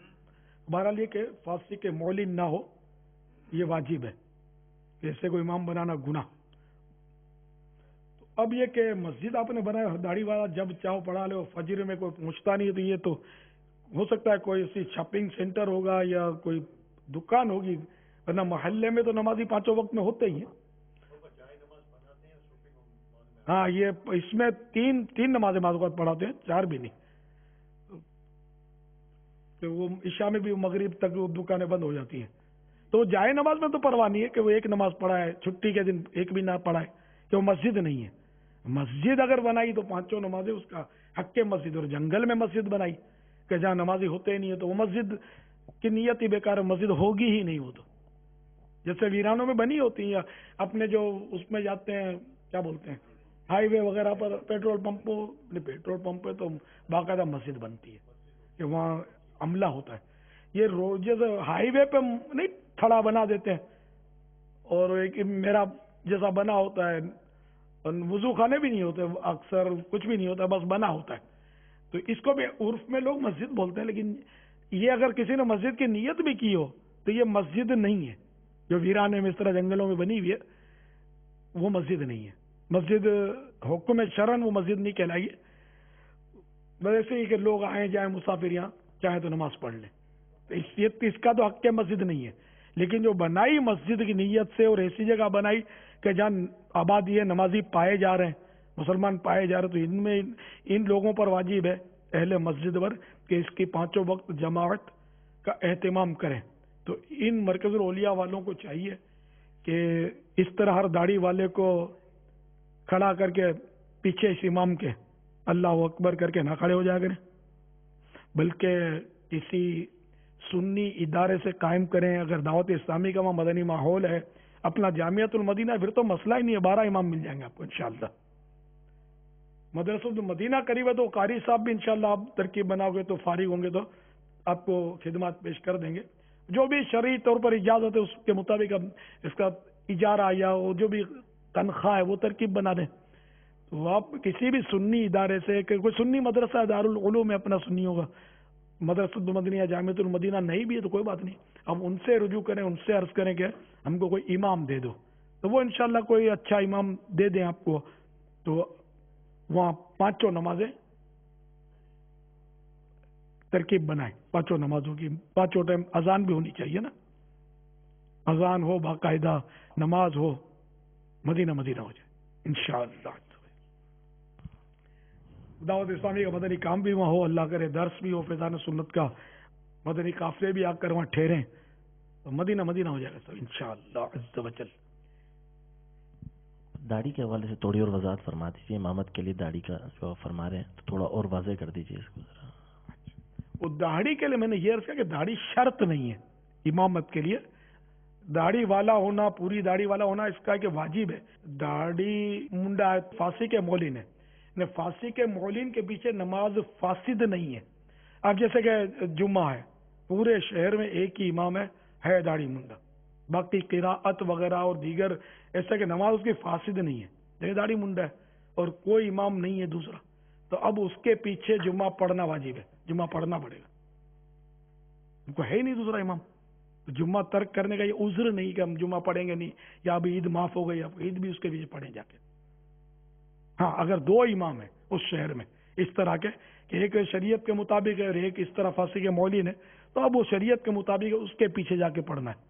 بہرحال یہ کہ فاسق معلن نہ ہو یہ واجب ہے، ایسے کو امام بنانا گناہ. تو اب یہ کہ مسجد آپ نے بنایا داڑھی والا جب چاہو پڑھا لو، فجر میں کوئی پہنچتا نہیں، تو یہ تو ہو سکتا ہے کوئی اسی شاپنگ سینٹر ہوگا یا کوئی دکان ہوگی، ورنہ محلے میں تو نمازی پانچوں وقت میں ہوتے ہی ہیں. ہاں یہ اس میں تین نمازیں بعض اوقات پڑھاتے ہیں، 4 بھی نہیں. تو وہ عشاء میں بھی مغرب تک وہ دکانیں بند ہو جاتی ہیں. تو جائے نماز میں تو پرواہ نہیں ہے کہ وہ ایک نماز پڑھا ہے، چھٹی کے دن ایک بھی نہ پڑھا ہے، کہ وہ مسجد نہیں ہے. مسجد اگر بنائی تو پانچوں نمازیں اس کا حق کے مسجد. اور جنگل میں مسجد بنائی کہ جہاں نمازی ہوتے ہی نہیں ہے تو وہ مسجد کی نیت ہی بیکار ہے، مسجد ہوگی ہی نہیں. وہ تو جیسے ویرانوں میں بنی ہوتی ہیں، یا اپنے جو اس میں جاتے ہیں کیا بولتے ہیں ہائی وے وغیرہ پر پیٹرول پمپ پہ تو باقاعدہ مسجد بنتی ہے کہ وہاں عملہ ہوتا ہے. یہ روز ہائی وے پہ نہیں تھڑا بنا دیتے ہیں اور ایک میرا جیسا بنا ہوتا ہے، وضو خانے بھی نہیں ہوتے، اکثر کچھ بھی نہیں ہوتا، بس بنا ہوتا ہے. تو اس کو بھی عرف میں لوگ مسجد بولتے ہیں، لیکن یہ اگر کسی نے مسجد کی نیت بھی کی ہو تو یہ مسجد نہیں ہے. جو ویرانے میں اس طرح جنگلوں میں بنی ہوئی ہے وہ مسجد نہیں ہے. مسجد حکم شرعن وہ مسجد نہیں کہلائے گی. ویسے ہی کہ لوگ آئیں جائیں مسافر یہاں چاہے تو نماز پڑھ لیں، تو اس کا تو حق کے مسجد نہیں ہے. لیکن جو بنائی مسجد کی نیت سے اور ایسی جگہ بنائی کہ جہاں آبادی ہے، نمازی پائے جا رہے ہیں، مسلمان پائے جا رہے ہیں، تو ان میں ان لوگوں پر واجب ہے اہل مسجد پر کہ اس کی پانچوں وقت جماعت کا اہتمام کریں. تو ان مرکز الاولیاء والوں کو چاہیے کہ اس طرح ہر داڑھی والے کو کھڑا کر کے پیچھے اس امام کے اللہ اکبر کر کے نہ کھڑے ہو جا کریں، بلکہ کسی سنی ادارے سے قائم کریں. اگر دعوت اسلامی کا وہاں مدنی ماحول ہے، اپنا جامعۃ المدینہ، پھر تو مسئلہ ہی نہیں ہے، 12 امام مل جائیں گے آپ کو انشاءاللہ. مدرسۃ المدینہ قریب ہے تو قاری صاحب بھی انشاءاللہ آپ ترکیب بناؤ گے تو فارغ ہوں گے تو آپ کو خدمات پیش کر دیں گے. جو بھی شرعی طور پر اجازت ہے اس کے مطابق اب اس کا اجارہ یا جو بھی تنخواہ ہے وہ ترکیب بنا دیں. تو آپ کسی بھی سنی ادارے سے، کہ کوئی سنی مدرسہ دارالعلوم میں اپنا سنی ہوگا، مدرسۃ المدینہ یا جامعۃ المدینہ نہیں بھی ہے تو کوئی بات نہیں، اب ان سے رجوع کریں، ان سے عرض کریں کہ ہم کو کوئی امام دے دو، تو وہ انشاءاللہ کوئی اچھا امام دے دیں آپ کو. تو وہاں پانچوں نمازیں ترکیب بنائیں، پانچوں نمازوں کی پانچوں ٹائم اذان بھی ہونی چاہیے نا، اذان ہو، باقاعدہ نماز ہو، مدینہ ہو جائے انشاءاللہ. دعوت اسلامی کا مدنی کام بھی وہاں ہو، اللہ کرے درس بھی ہو، فیضان سنت کا مدنی قافلے بھی آ کر وہاں ٹھہریں، تو مدینہ ہو جائے گا سب انشاءاللہ عز و جل. داڑھی کے حوالے سے تھوڑی اور وضاحت فرما دیجیے. امامت کے لیے داڑھی کا جو فرما رہے ہیں تو تھوڑا اور واضح کر دیجیے اس کو ذرا. وہ داڑھی کے لیے میں نے یہ عرض کیا کہ داڑھی شرط نہیں ہے امامت کے لیے. داڑھی والا ہونا، پوری داڑھی والا ہونا اس کا کہ واجب ہے. داڑھی منڈا فاسق معلن ہے، فاسق معلن کے پیچھے نماز فاسد نہیں ہے. اب جیسے کہ جمعہ ہے، پورے شہر میں ایک ہی امام ہے داڑھی منڈا، باقی قراءت وغیرہ اور دیگر ایسا کہ نماز اس کی فاسد نہیں ہے، لیکن داڑھی منڈا ہے اور کوئی امام نہیں ہے دوسرا، تو اب اس کے پیچھے جمعہ پڑھنا واجب ہے، جمعہ پڑھنا پڑے گا. ان کو ہے ہی نہیں دوسرا امام، تو جمعہ ترک کرنے کا یہ عذر نہیں کہ ہم جمعہ پڑھیں گے نہیں، یا اب عید معاف ہو گئی، اب عید بھی اس کے پیچھے پڑھیں جا کے. ہاں اگر 2 امام ہیں اس شہر میں اس طرح کے کہ ایک شریعت کے مطابق ہے اور ایک اس طرح فاسق معلن ہے، تو اب وہ شریعت کے مطابق اس کے پیچھے جا کے پڑھنا ہے.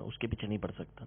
اس کے پیچھے نہیں پڑھ سکتا.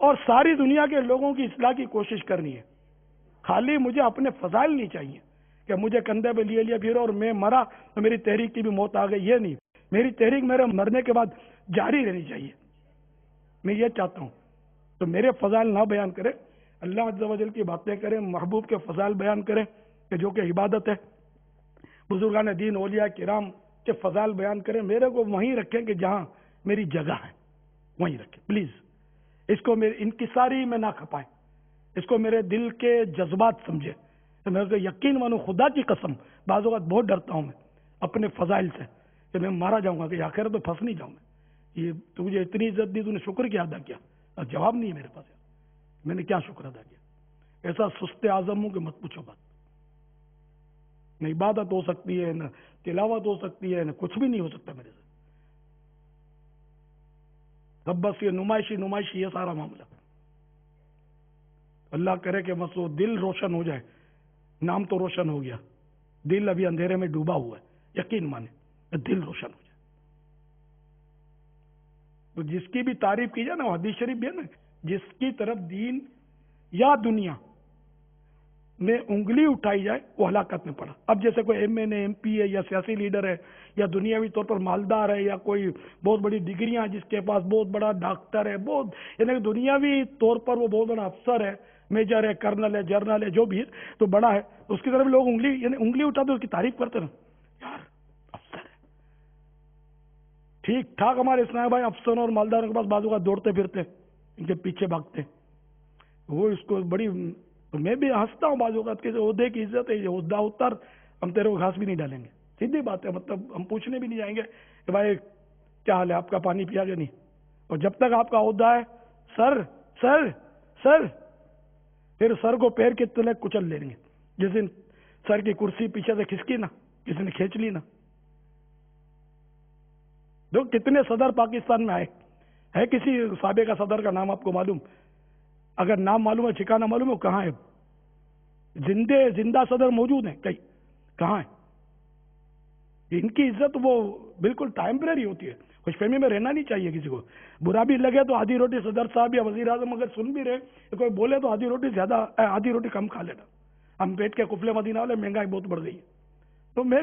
اور ساری دنیا کے لوگوں کی اصلاح کی کوشش کرنی ہے. خالی مجھے اپنے فضائل نہیں چاہیے کہ مجھے کندھے پہ لیے لیے پھر اور میں مرا تو میری تحریک کی بھی موت آ گئی. یہ نہیں. میری تحریک میرے مرنے کے بعد جاری رہنی چاہیے. میں یہ چاہتا ہوں. تو میرے فضائل نہ بیان کرے, اللہ عز و جل کی باتیں کریں, محبوب کے فضائل بیان کریں کہ جو کہ عبادت ہے. بزرگان دین اولیاء کرام کے فضائل بیان کریں. میرے کو وہیں رکھیں کہ جہاں میری جگہ ہے وہیں رکھیں پلیز. اس کو میرے انکساری میں نہ کھپائیں, اس کو میرے دل کے جذبات سمجھے. تو میرے کو یقین مانو, خدا کی قسم بعض اوقات بہت ڈرتا ہوں میں اپنے فضائل سے کہ میں مارا جاؤں گا, کہ آخر تو پھنس نہیں جاؤں میں. یہ تجھے اتنی عزت دی, تو نے شکر کیا ادا کیا؟ اور جواب نہیں ہے میرے پاس. میں نے کیا شکر ادا کیا؟ ایسا سست اعظم ہوں کہ مت پوچھو بات. نہ عبادت ہو سکتی ہے, نہ تلاوت ہو سکتی ہے, نہ کچھ بھی نہیں ہو سکتا میرے سے. سب بس یہ نمائشی یہ سارا معاملہ. اللہ کرے کہ بس وہ دل روشن ہو جائے. نام تو روشن ہو گیا, دل ابھی اندھیرے میں ڈوبا ہوا ہے. یقین مانے دل روشن ہو جائے. تو جس کی بھی تعریف کی جائے نا, حدیث شریف بھی ہے نا, جس کی طرف دین یا دنیا میں انگلی اٹھائی جائے وہ ہلاکت میں پڑا. اب جیسے کوئی ایم این اے, ایم پی ہے, یا سیاسی لیڈر ہے, یا دنیاوی طور پر مالدار ہے, یا کوئی بہت بڑی ڈگریاں جس کے پاس, بہت بڑا ڈاکٹر ہے, بہت یعنی دنیاوی طور پر وہ بہت بڑا افسر ہے, میجر ہے, کرنل ہے, جرنل ہے, جو بھی ہے, تو بڑا ہے, تو اس کی طرف لوگ انگلی اٹھاتے اس کی تعریف کرتے نا, یار افسر ہے. ٹھیک ٹھاک ہمارے اسلام بھائی افسروں اور مالداروں کے پاس بازو کا دوڑتے پھرتے, ان کے پیچھے بھاگتے, وہ اس کو بڑی. تو میں بھی ہنستا ہوں بعض اوقات کہ عہدے کی عزت ہے, یہ عہدہ اتر, ہم تیرے کو گھاس بھی نہیں ڈالیں گے. سیدھی بات ہے, مطلب ہم پوچھنے بھی نہیں جائیں گے کہ بھائی کیا حال ہے, آپ کا پانی پیا کہ نہیں. اور جب تک آپ کا عہدہ ہے سر سر سر, پھر سر کو پیر کے تلے کچل لیں گے. جس دن سر کی کرسی پیچھے سے کھسکی نا, کسی نے کھینچ لی نا. جو کتنے صدر پاکستان میں آئے ہے, کسی سابقہ صدر کا نام آپ کو معلوم؟ اگر نام معلوم ہے, ٹھکانہ معلوم ہے, وہ کہاں ہے؟ زندہ صدر موجود ہیں کئی, کہاں ہیں؟ ان کی عزت وہ بالکل ٹائمپریری ہوتی ہے. خوش فہمی میں رہنا نہیں چاہیے کسی کو. برا بھی لگے تو آدھی روٹی صدر صاحب یا وزیر اعظم اگر سن بھی رہے, کوئی بولے تو آدھی روٹی زیادہ, آدھی روٹی کم کھا لینا. ہم پیٹ کے قفلے مدینہ والے, مہنگائی بہت بڑھ گئی ہے. تو میں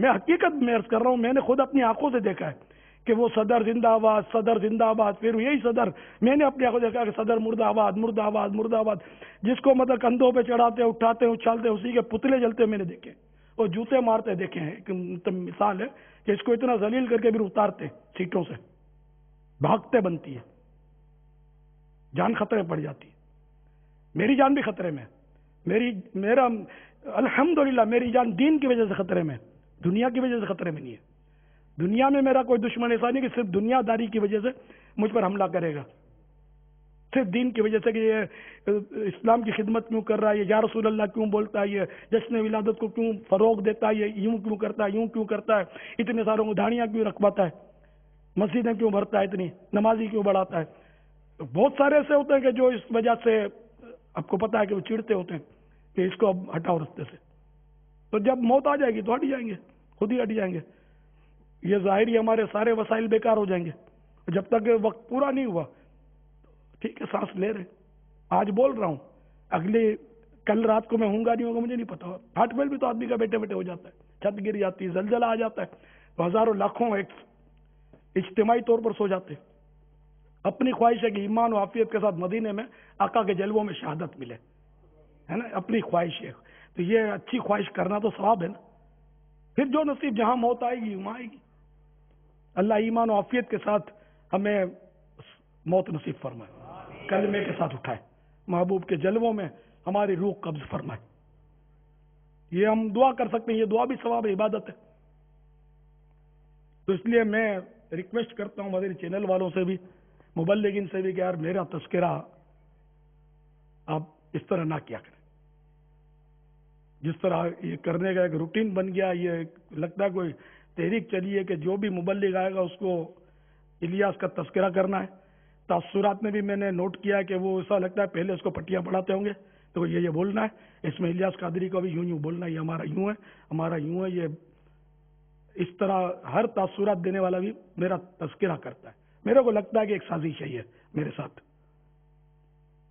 حقیقت میں عرض کر رہا ہوں, میں نے خود اپنی آنکھوں سے دیکھا ہے کہ وہ صدر زندہ آباد, صدر زندہ آباد, پھر یہی صدر میں نے اپنی آنکھوں سے دیکھا کہ صدر مرد آباد, مرد آباد, مرد آباد, جس کو مطلب کندھوں پہ چڑھاتے, اٹھاتے, اچھالتے, اسی کے پتلے جلتے میں نے دیکھے, اور جوتے مارتے دیکھے ہیں. ایک مثال ہے کہ اس کو اتنا ذلیل کر کے پھر اتارتے سیٹوں سے, بھاگتے بنتی ہے, جان خطرے پڑ جاتی ہے. میری جان بھی خطرے میں, میرا الحمدللہ میری جان دین کی وجہ سے خطرے میں, دنیا کی وجہ سے خطرے میں نہیں ہے. دنیا میں میرا کوئی دشمن ایسا نہیں کہ صرف دنیا داری کی وجہ سے مجھ پر حملہ کرے گا, صرف دین کی وجہ سے کہ یہ اسلام کی خدمت کیوں کر رہا ہے, یہ یا رسول اللہ کیوں بولتا ہے, یہ جشن ولادت کو کیوں فروغ دیتا ہے, یہ یوں کیوں کرتا ہے, یوں کیوں کرتا ہے, اتنے ساروں کو دھاڑیاں کیوں رکھواتا ہے, مسجدیں کیوں بھرتا ہے, اتنی نمازی کیوں بڑھاتا ہے. تو بہت سارے ایسے ہوتے ہیں کہ جو اس وجہ سے آپ کو پتا ہے کہ وہ چڑتے ہوتے ہیں کہ اس کو اب ہٹاؤ رستے سے. تو جب موت آ جائے گی تو ہٹ جائیں گے, خود ہی ہٹ جائیں گے. یہ ظاہری ہمارے سارے وسائل بیکار ہو جائیں گے. جب تک وقت پورا نہیں ہوا, ٹھیک ہے سانس لے رہے, آج بول رہا ہوں, اگلے کل رات کو میں ہوں گا نہیں ہوگا مجھے نہیں پتا. ہارٹ فیل بھی تو آدمی کا بیٹھے بیٹھے ہو جاتا ہے, چھت گر جاتی ہے, زلزلہ آ جاتا ہے, تو ہزاروں لاکھوں اجتماعی طور پر سو جاتے. اپنی خواہش ہے کہ ایمان و عافیت کے ساتھ مدینے میں آقا کے جلووں میں شہادت ملے, ہے نا, اپنی خواہش ہے. تو یہ اچھی خواہش کرنا تو ثواب ہے نا. پھر جو نصیب جہاں موت آئے گی وہاں آئے گی. اللہ ایمان و عافیت کے ساتھ ہمیں موت نصیب فرمائے, کلمے کے ساتھ اٹھائے, محبوب کے جلووں میں ہماری روح قبض فرمائے. یہ ہم دعا کر سکتے ہیں, یہ دعا بھی ثواب عبادت ہے. تو اس لیے میں ریکویسٹ کرتا ہوں مدنی چینل والوں سے بھی, مبلغین سے بھی, کہ یار میرا تذکرہ آپ اس طرح نہ کیا کریں. جس طرح یہ کرنے کا ایک روٹین بن گیا, یہ لگتا ہے کوئی تحریک چلی ہے کہ جو بھی مبلغ آئے گا اس کو الیاس کا تذکرہ کرنا ہے. تاثرات میں بھی میں نے نوٹ کیا ہے کہ وہ ایسا لگتا ہے پہلے اس کو پٹیاں پڑھاتے ہوں گے تو یہ بولنا ہے, اس میں الیاس قادری کو بھی یوں بولنا ہے, یہ ہمارا یوں ہے, ہمارا یوں ہے. یہ اس طرح ہر تاثرات دینے والا بھی میرا تذکرہ کرتا ہے. میرے کو لگتا ہے کہ ایک سازش ہے یہ میرے ساتھ,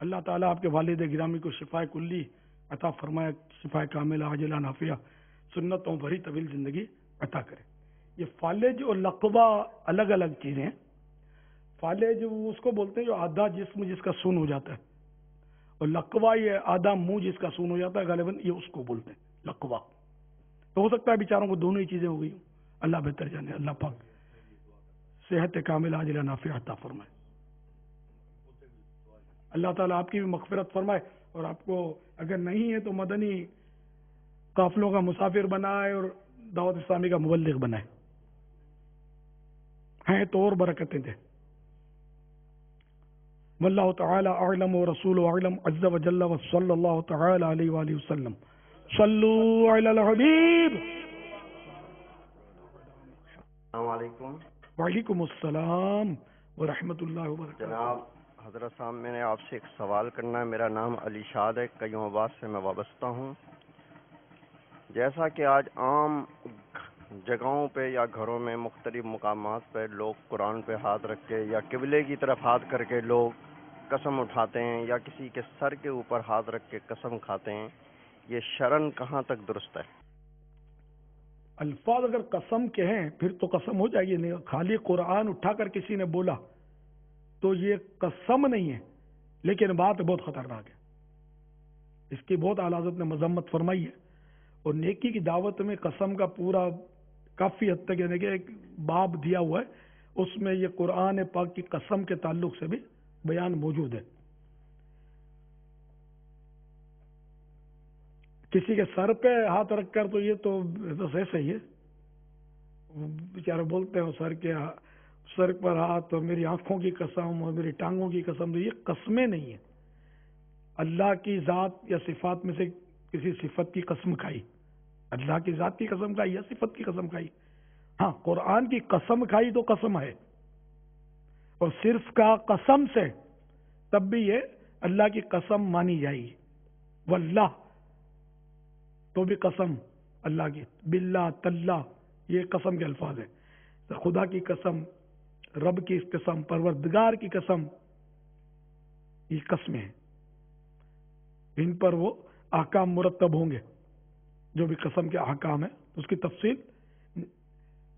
اللہ تعالیٰ آپ کے والد گرامی کو شفا کلی عطا فرمائے، شفا کاملہ عاجلہ نافعہ، سنتوں بھری طویل زندگی عطا کرے۔ یہ فالج اور لقبہ الگ الگ چیزیں ہیں۔ فالج اس کو بولتے ہیں جو آدھا جسم جس کا سون ہو جاتا ہے، اور لقبہ یہ آدھا منہ جس کا سون ہو جاتا ہے، غالباً یہ اس کو بولتے ہیں لقبہ۔ تو ہو سکتا ہے بیچاروں کو دونوں ہی چیزیں ہو گئی ہوں، اللہ بہتر جانے۔ اللہ پاک صحت کاملہ عاجلہ نافعہ عطا فرمائے۔ اللہ تعالیٰ آپ کی بھی مغفرت فرمائے، اور آپ کو اگر نہیں ہے تو مدنی قافلوں کا مسافر بنائے اور دعوت اسلامی کا مبلغ بنائے، ہیں تو اور برکتیں دے۔ واللہ تعالی اعلم ورسول اعلم عز وجل وصلی اللہ تعالی علیہ وآلہ وسلم۔ صلو علی الحبیب۔ السلام علیکم۔ وعلیکم السلام ورحمۃ اللہ وبرکاتہ۔ جناب حضرت صاحب، میں نے آپ سے ایک سوال کرنا ہے۔ میرا نام علی شاد ہے، کئیوں آباد سے میں وابستہ ہوں۔ جیسا کہ آج عام جگہوں پہ یا گھروں میں مختلف مقامات پہ لوگ قرآن پہ ہاتھ رکھ کے یا قبلے کی طرف ہاتھ کر کے لوگ قسم اٹھاتے ہیں، یا کسی کے سر کے اوپر ہاتھ رکھ کے قسم کھاتے ہیں، یہ شرعاً کہاں تک درست ہے؟ الفاظ اگر قسم کے ہیں پھر تو قسم ہو جائے گی، نہیں خالی قرآن اٹھا کر کسی نے بولا تو یہ قسم نہیں ہے، لیکن بات بہت خطرناک ہے، اس کی بہت اعلیٰ حضرت نے مذمت فرمائی ہے۔ اور نیکی کی دعوت میں قسم کا پورا کافی حد تک یعنی کہ ایک باب دیا ہوا ہے، اس میں یہ قرآن پاک کی قسم کے تعلق سے بھی بیان موجود ہے۔ کسی کے سر پہ ہاتھ رکھ کر تو یہ تو ایسے ہی ہے، بیچارے بولتے ہیں سر پر ہاتھ، اور میری آنکھوں کی قسم اور میری ٹانگوں کی قسم، تو یہ قسمیں نہیں ہیں۔ اللہ کی ذات یا صفات میں سے کسی صفت کی قسم کھائی، اللہ کی ذات کی قسم کھائی یا صفت کی قسم کھائی۔ ہاں قرآن کی قسم کھائی تو قسم ہے، اور صرف کا قسم سے تب بھی یہ اللہ کی قسم مانی جائے گی۔ واللہ تو بھی قسم اللہ کی، باللہ تاللہ یہ قسم کے الفاظ ہیں۔ خدا کی قسم، رب کی قسم، پروردگار کی قسم، یہ قسمیں ہیں، ان پر وہ احکام مرتب ہوں گے جو بھی قسم کے احکام ہیں۔ اس کی تفصیل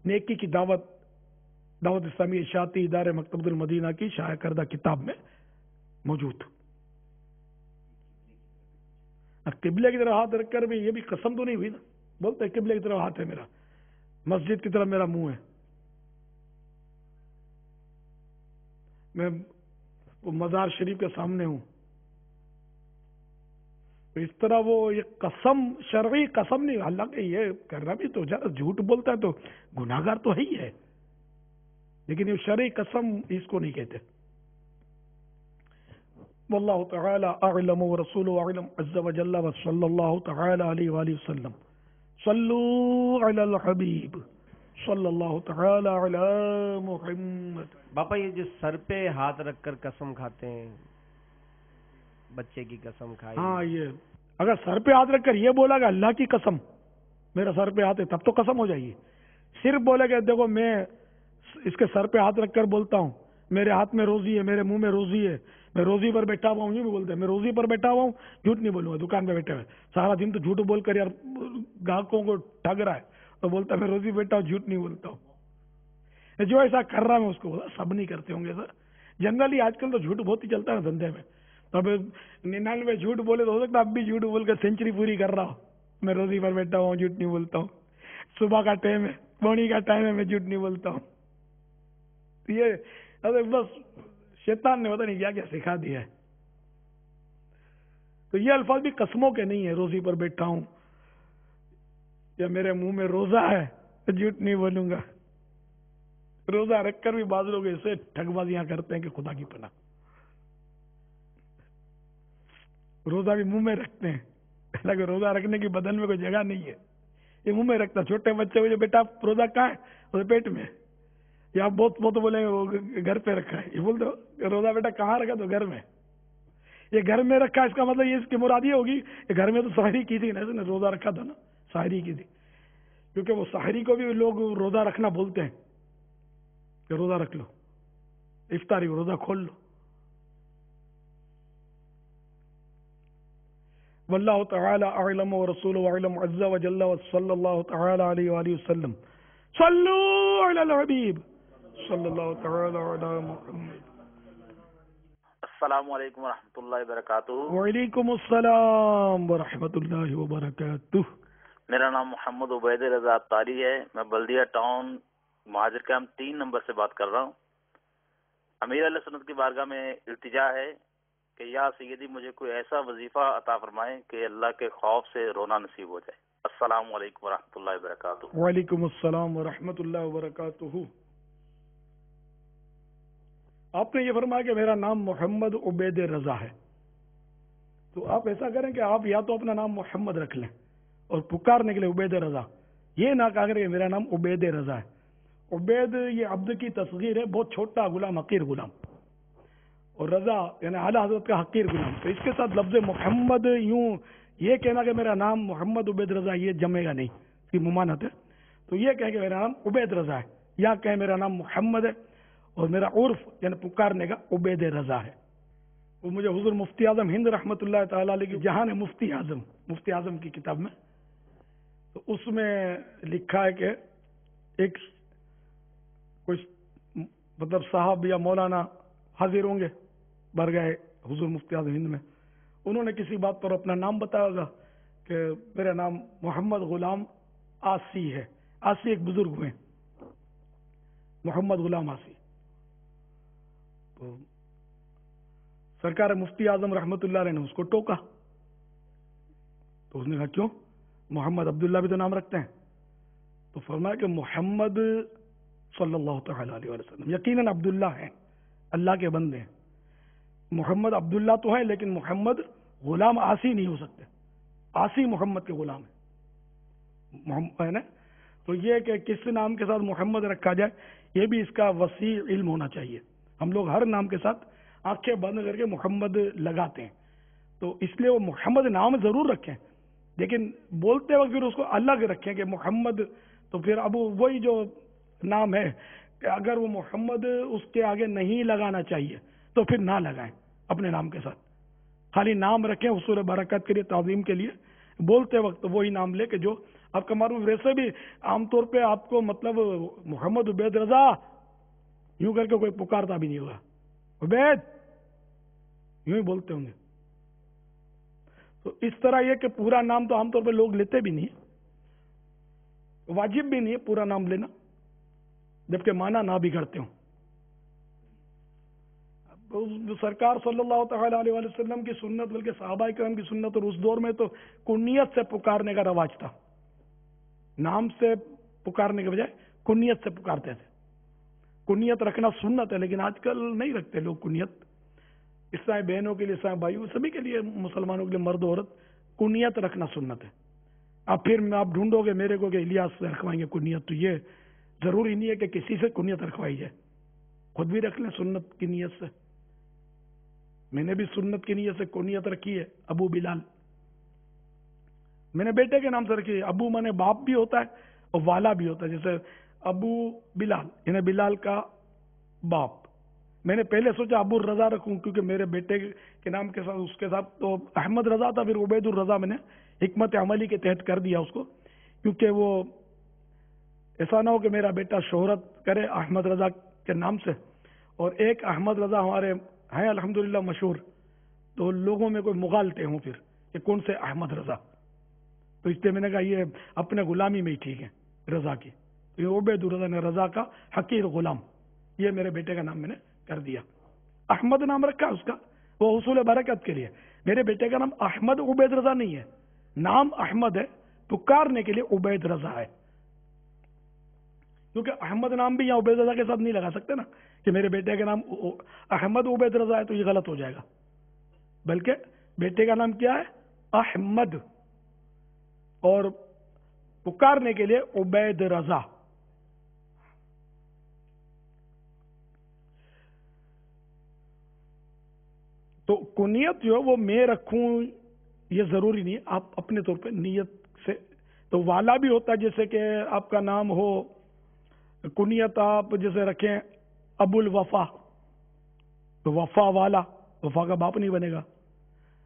نیکی کی دعوت اسلامی اشاعتی ادارے مکتبۃ المدینہ کی شائع کردہ کتاب میں موجود۔ قبلے کی طرف ہاتھ رکھ کر بھی یہ بھی قسم تو نہیں ہوئی نا، بولتے قبلے کی طرف ہاتھ ہے میرا، مسجد کی طرف میرا منہ ہے، میں مزار شریف کے سامنے ہوں، اس طرح وہ یہ قسم شرعی قسم نہیں۔ اللہ کہ یہ کرنا بھی تو جھوٹ بولتا ہے تو گناہگار تو ہے ہی ہے، لیکن یہ شرعی قسم اس کو نہیں کہتے۔ واللہ تعالی اعلم ورسول اعلم عز وجل وصلی اللہ تعالی علیہ وآلہ وسلم۔ صلو علی الحبیب صلی اللہ تعالی علی محمد۔ باپا یہ جو سر پہ ہاتھ رکھ کر قسم کھاتے ہیں، بچے کی قسم کھائی، ہاں یہ اگر سر پہ ہاتھ رکھ کر یہ بولا کہ اللہ کی قسم میرا سر پہ ہاتھ ہے تب تو قسم ہو جائے گی۔ صرف بولے کہ دیکھو میں اس کے سر پہ ہاتھ رکھ کر بولتا ہوں، میرے ہاتھ میں روزی ہے، میرے منہ میں روزی ہے، میں روزی پر بیٹھا ہوا ہوں، یہ بھی بولتے ہیں میں روزی پر بیٹھا ہوا ہوں، جھوٹ نہیں بولوں گا، دکان پہ بیٹھے ہوئے سارا دن تو جھوٹ بول کر یار گاہکوں کو ٹھگ رہا ہے، تو بولتا ہے میں روزی بیٹھا ہوں، جھوٹ نہیں بولتا ہوں۔ جو ایسا کر رہا ہے میں اس کو بولا سب نہیں کرتے ہوں گے سر، جنرلی آج کل تو جھوٹ بہت ہی چلتا ہے نا دھندے میں، تو اب 99 جھوٹ بولے تو ہو سکتا ہے اب بھی جھوٹ بول کر سینچری پوری کر رہا ہوں، میں روزی پر بیٹھا ہوں، جھوٹ نہیں بولتا ہوں، صبح کا ٹائم ہے، بونی کا ٹائم ہے، میں جھوٹ نہیں بولتا ہوں۔ یہ بس شیطان نے پتہ نہیں کیا کیا سکھا دیا ہے۔ تو یہ الفاظ بھی قسموں کے نہیں ہیں، روزی پر بیٹھا ہوں یا میرے منہ میں روزہ ہے جھوٹ نہیں بولوں گا۔ روزہ رکھ کر بھی بعض لوگ ایسے ٹھگ بازیاں کرتے ہیں کہ خدا کی پناہ، روزہ بھی منہ میں رکھتے ہیں، حالانکہ روزہ رکھنے کی بدن میں کوئی جگہ نہیں ہے، یہ منہ میں رکھتا۔ چھوٹے بچے کو جو بیٹا روزہ کہاں ہے؟ وہ پیٹ میں، یا بہت بولیں گے وہ گھر پہ رکھا ہے، یہ بولتے ہو روزہ بیٹا کہاں رکھا؟ تو گھر میں، یہ گھر میں رکھا، اس کا مطلب یہ اس کی مراد یہ ہوگی کہ گھر میں تو سحری کی تھی نا، اس نے روزہ رکھا تھا نا، سحری کی تھی، کیونکہ وہ سحری کو بھی لوگ روزہ رکھنا بولتے ہیں کہ روزہ رکھ لو، افطاری روزہ کھول لو۔ واللہ تعالی اعلم ورسولہ اعلم عز وجل وصلی اللہ تعالی علیہ وآلہ وسلم صلو علی الحبیب صلی اللہ تعالی علی محمد. السلام علیکم ورحمۃ اللہ وبرکاتہ. وعلیکم السلام ورحمۃ اللہ وبرکاتہ. میرا نام محمد عبید رضا اتاری ہے. میں بلدیہ ٹاؤن مہاجر کیمپ 3 نمبر سے بات کر رہا ہوں. امیر علیہ سنت کی بارگاہ میں التجا ہے کہ یا سیدی مجھے کوئی ایسا وظیفہ عطا فرمائیں کہ اللہ کے خوف سے رونا نصیب ہو جائے. السلام علیکم ورحمۃ اللہ وبرکاتہ. وعلیکم السلام ورحمۃ اللہ وبرکاتہ. آپ نے یہ فرمایا کہ میرا نام محمد عبید رضا ہے، تو آپ ایسا کریں کہ آپ یا تو اپنا نام محمد رکھ لیں اور پکارنے کے لیے عبید رضا، یہ نہ کہا کریں کہ میرا نام عبید رضا ہے. عبید یہ عبد کی تصغیر ہے، بہت چھوٹا غلام، حقیر غلام، اور رضا یعنی اعلیٰ حضرت کا حقیر غلام. تو اس کے ساتھ لفظ محمد یوں یہ کہنا کہ میرا نام محمد عبید رضا یہ جمے گا نہیں، اس کی ممانعت ہے. تو یہ کہیں کہ میرا نام عبید رضا ہے، یا کہیں میرا نام محمد ہے اور میرا عرف یعنی پکارنے کا عبید رضا ہے. وہ مجھے حضور مفتی اعظم ہند رحمۃ اللہ تعالی علیہ کی جہان مفتی اعظم کی کتاب میں، تو اس میں لکھا ہے کہ ایک کوئی مطلب صاحب یا مولانا حاضر ہوں گے برگاہ حضور مفتی اعظم ہند میں، انہوں نے کسی بات پر اپنا نام بتایا ہوگا کہ میرا نام محمد غلام آسی ہے. آسی ایک بزرگ ہوئے، محمد غلام آسی. تو سرکار مفتی اعظم رحمۃ اللہ علیہ نے اس کو ٹوکا، تو اس نے کہا کیوں، محمد عبداللہ بھی تو نام رکھتے ہیں. تو فرمایا کہ محمد صلی اللہ تعالی علیہ وسلم یقیناً عبداللہ ہیں، اللہ کے بندے ہیں. محمد عبداللہ تو ہے لیکن محمد غلام آسی نہیں ہو سکتے، آسی محمد کے غلام ہے نا. تو یہ کہ کس نام کے ساتھ محمد رکھا جائے یہ بھی اس کا وسیع علم ہونا چاہیے. ہم لوگ ہر نام کے ساتھ آنکھیں بند کر کے محمد لگاتے ہیں، تو اس لیے وہ محمد نام ضرور رکھیں لیکن بولتے وقت پھر اس کو الگ رکھیں کہ محمد. تو پھر اب وہی جو نام ہے کہ اگر وہ محمد اس کے آگے نہیں لگانا چاہیے تو پھر نہ لگائیں اپنے نام کے ساتھ، خالی نام رکھیں حصول برکت کے لیے، تعظیم کے لیے. بولتے وقت وہی نام لے کہ جو آپ کا معروف. ویسے بھی عام طور پہ آپ کو مطلب محمد عبید رضا یوں کر کے کوئی پکارتا بھی نہیں ہوگا، عبید یوں ہی بولتے ہوں گے. تو اس طرح یہ کہ پورا نام تو عام طور پہ لوگ لیتے بھی نہیں، واجب بھی نہیں ہے پورا نام لینا جبکہ معنی نہ بگڑتے ہوں. سرکار صلی اللہ تعالی علیہ وسلم کی سنت، بلکہ صحابہ کرام کی سنت، اور اس دور میں تو کنیت سے پکارنے کا رواج تھا. نام سے پکارنے کے بجائے کنیت سے پکارتے تھے. کنیت رکھنا سنت ہے لیکن آج کل نہیں رکھتے لوگ کنیت. عیسائی بہنوں کے لیے، عیسائی بھائیوں، سبھی کے لیے، مسلمانوں کے لیے مرد عورت کنیت رکھنا سنت ہے. اب پھر آپ ڈھونڈو گے میرے کو کہ الیاس سے رکھوائیں گے کنیت، تو یہ ضروری نہیں ہے کہ کسی سے کنیت رکھوائی جائے، خود بھی رکھ لیں سنت کی نیت سے. میں نے بھی سنت کی نیت سے کنیت رکھی ہے ابو بلال. میں نے بیٹے کے نام سے رکھی ہے. ابو مانے باپ بھی ہوتا ہے اور والا بھی ہوتا ہے، جیسے ابو بلال یعنی بلال کا باپ. میں نے پہلے سوچا ابو الرضا رکھوں کیونکہ میرے بیٹے کے نام کے ساتھ اس کے ساتھ تو احمد رضا تھا، پھر عبید الرضا میں نے حکمت عملی کے تحت کر دیا اس کو، کیونکہ وہ ایسا نہ ہو کہ میرا بیٹا شہرت کرے احمد رضا کے نام سے. اور ایک احمد رضا ہمارے ہیں الحمدللہ مشہور، تو لوگوں میں کوئی مغالطے ہوں پھر کہ کون سے احمد رضا. تو اس لیے میں نے کہا یہ اپنے غلامی میں ہی ٹھیک ہے رضا کی. تو یہ عبید الرضا نے رضا کا حقیر غلام، یہ میرے بیٹے کا نام میں نے کر دیا. احمد نام رکھا اس کا وہ حصول برکت کے لیے. میرے بیٹے کا نام احمد عبید رضا نہیں ہے، نام احمد ہے، پکارنے کے لیے عبید رضا ہے. کیونکہ احمد نام بھی یہاں عبید رضا کے ساتھ نہیں لگا سکتے نا کہ میرے بیٹے کا نام احمد عبید رضا ہے تو یہ غلط ہو جائے گا. بلکہ بیٹے کا نام کیا ہے؟ احمد، اور پکارنے کے لیے عبید رضا. تو کنیت جو ہے وہ میں رکھوں یہ ضروری نہیں ہے، آپ اپنے طور پہ نیت سے. تو والا بھی ہوتا ہے، جیسے کہ آپ کا نام ہو کنیت آپ جیسے رکھیں ابو الوفا، تو وفا والا، وفا کا باپ نہیں بنے گا.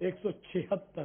176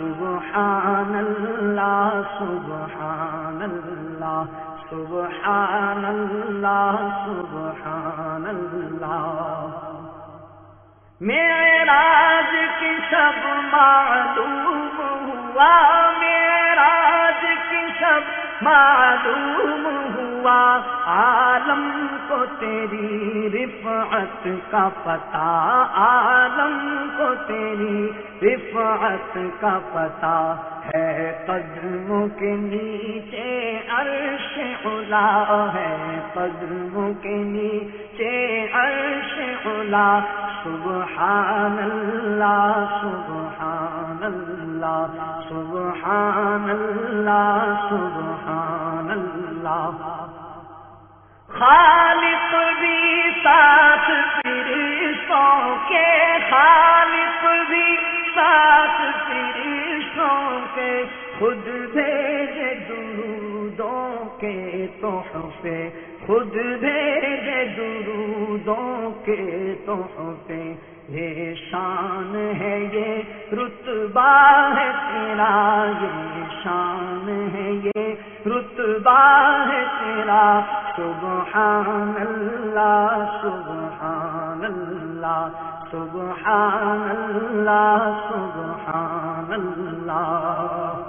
سبحان اللہ سبحان اللہ سبحان اللہ سبحان اللہ معراج کی سب معلوم ہوا معراج کی سب معلوم ہوا عالم کو تیری رفعت کا پتہ عالم کو تیری رفعت کا پتہ ہے قدموں کے نیچے عرش علا ہے قدموں کے نیچے عرش علا سبحان اللہ سبحان اللہ سبحان اللہ سبحان اللہ خالق بھی ساتھ فرشتوں کے خالق بھی ساتھ فرشتوں کے خود بھیجے درودوں کے تحفے خود بھیجے درودوں کے تحفے یہ شان ہے یہ رتبہ ہے تیرا یہ شان ہے یہ رتبہ ہے تیرا سبحان اللہ سبحان اللہ سبحان اللہ سبحان اللہ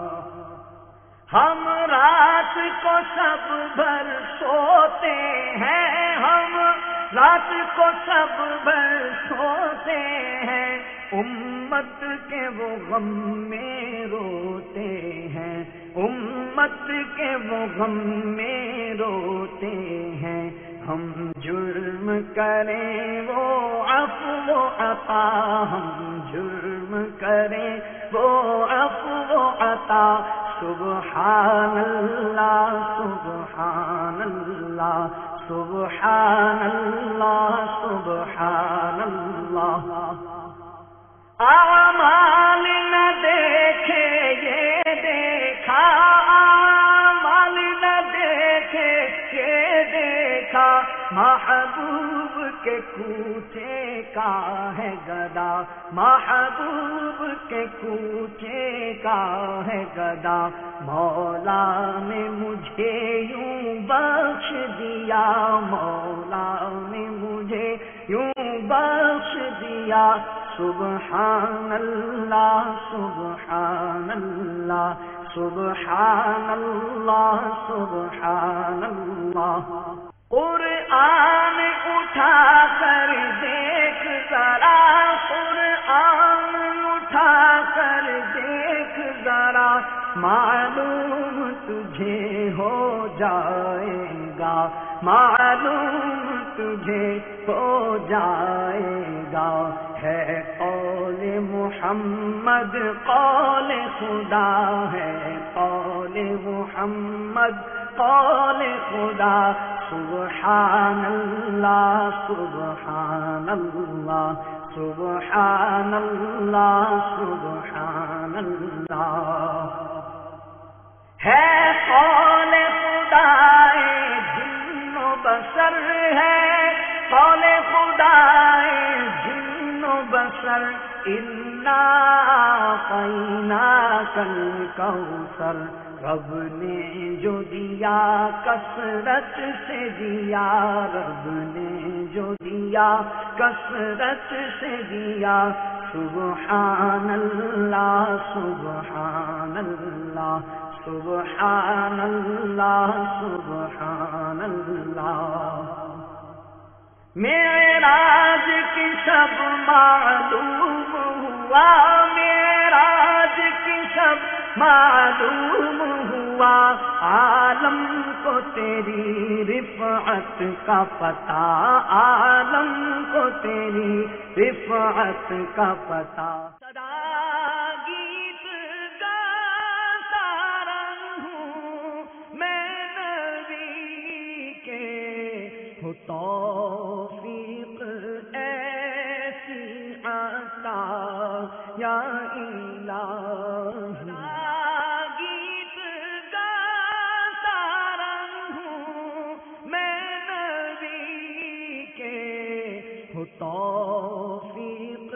ہم رات کو سب بھر سوتے ہیں ہم رات کو سب بھر سوتے ہیں امت کے وہ غم میں روتے ہیں امت کے وہ غم میں روتے ہیں ہم جرم کریں وہ عفو و عطا ہم جرم کریں وہ عفو و عطا سبحان اللہ سبحان اللہ سبحان اللہ سبحان اللہ اعمال نہ دیکھے یہ دیکھا اعمال نہ دیکھے یہ دیکھا محبوب کے کوچے کا ہے گدا محبوب کے کوچے کا ہے گدا مولا نے مجھے یوں بخش دیا مولا نے مجھے یوں بخش دیا سبحان اللہ سبحان اللہ سبحان اللہ سبحان اللہ قرآن اٹھا کر دیکھ ذرا قرآن اٹھا کر دیکھ ذرا معلوم تجھے ہو جائے گا معلوم تجھے ہو جائے گا ہے قول محمد قول خدا ہے قول محمد قول خدا سبحان اللہ سبحان اللہ سبحان اللہ سبحان اللہ ہے قول خدا جن و بشر ہے قول خدا جن و بشر انا اعطیناک الکوثر رب نے جو دیا کثرت سے دیا رب نے جو دیا کثرت سے دیا سبحان اللہ سبحان اللہ سبحان اللہ سبحان اللہ معراج کی سب معلوم ہوا معراج کی سب معلوم ہوا عالم کو تیری رفعت کا پتہ عالم کو تیری رفعت کا پتہ گیت گاتا رہوں میں نبی کے ہو توفیق ایسی عطا یا الہی گیت گاتا رہوں میں نبی کے ہو توفیق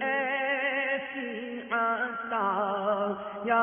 ایسی عطا یا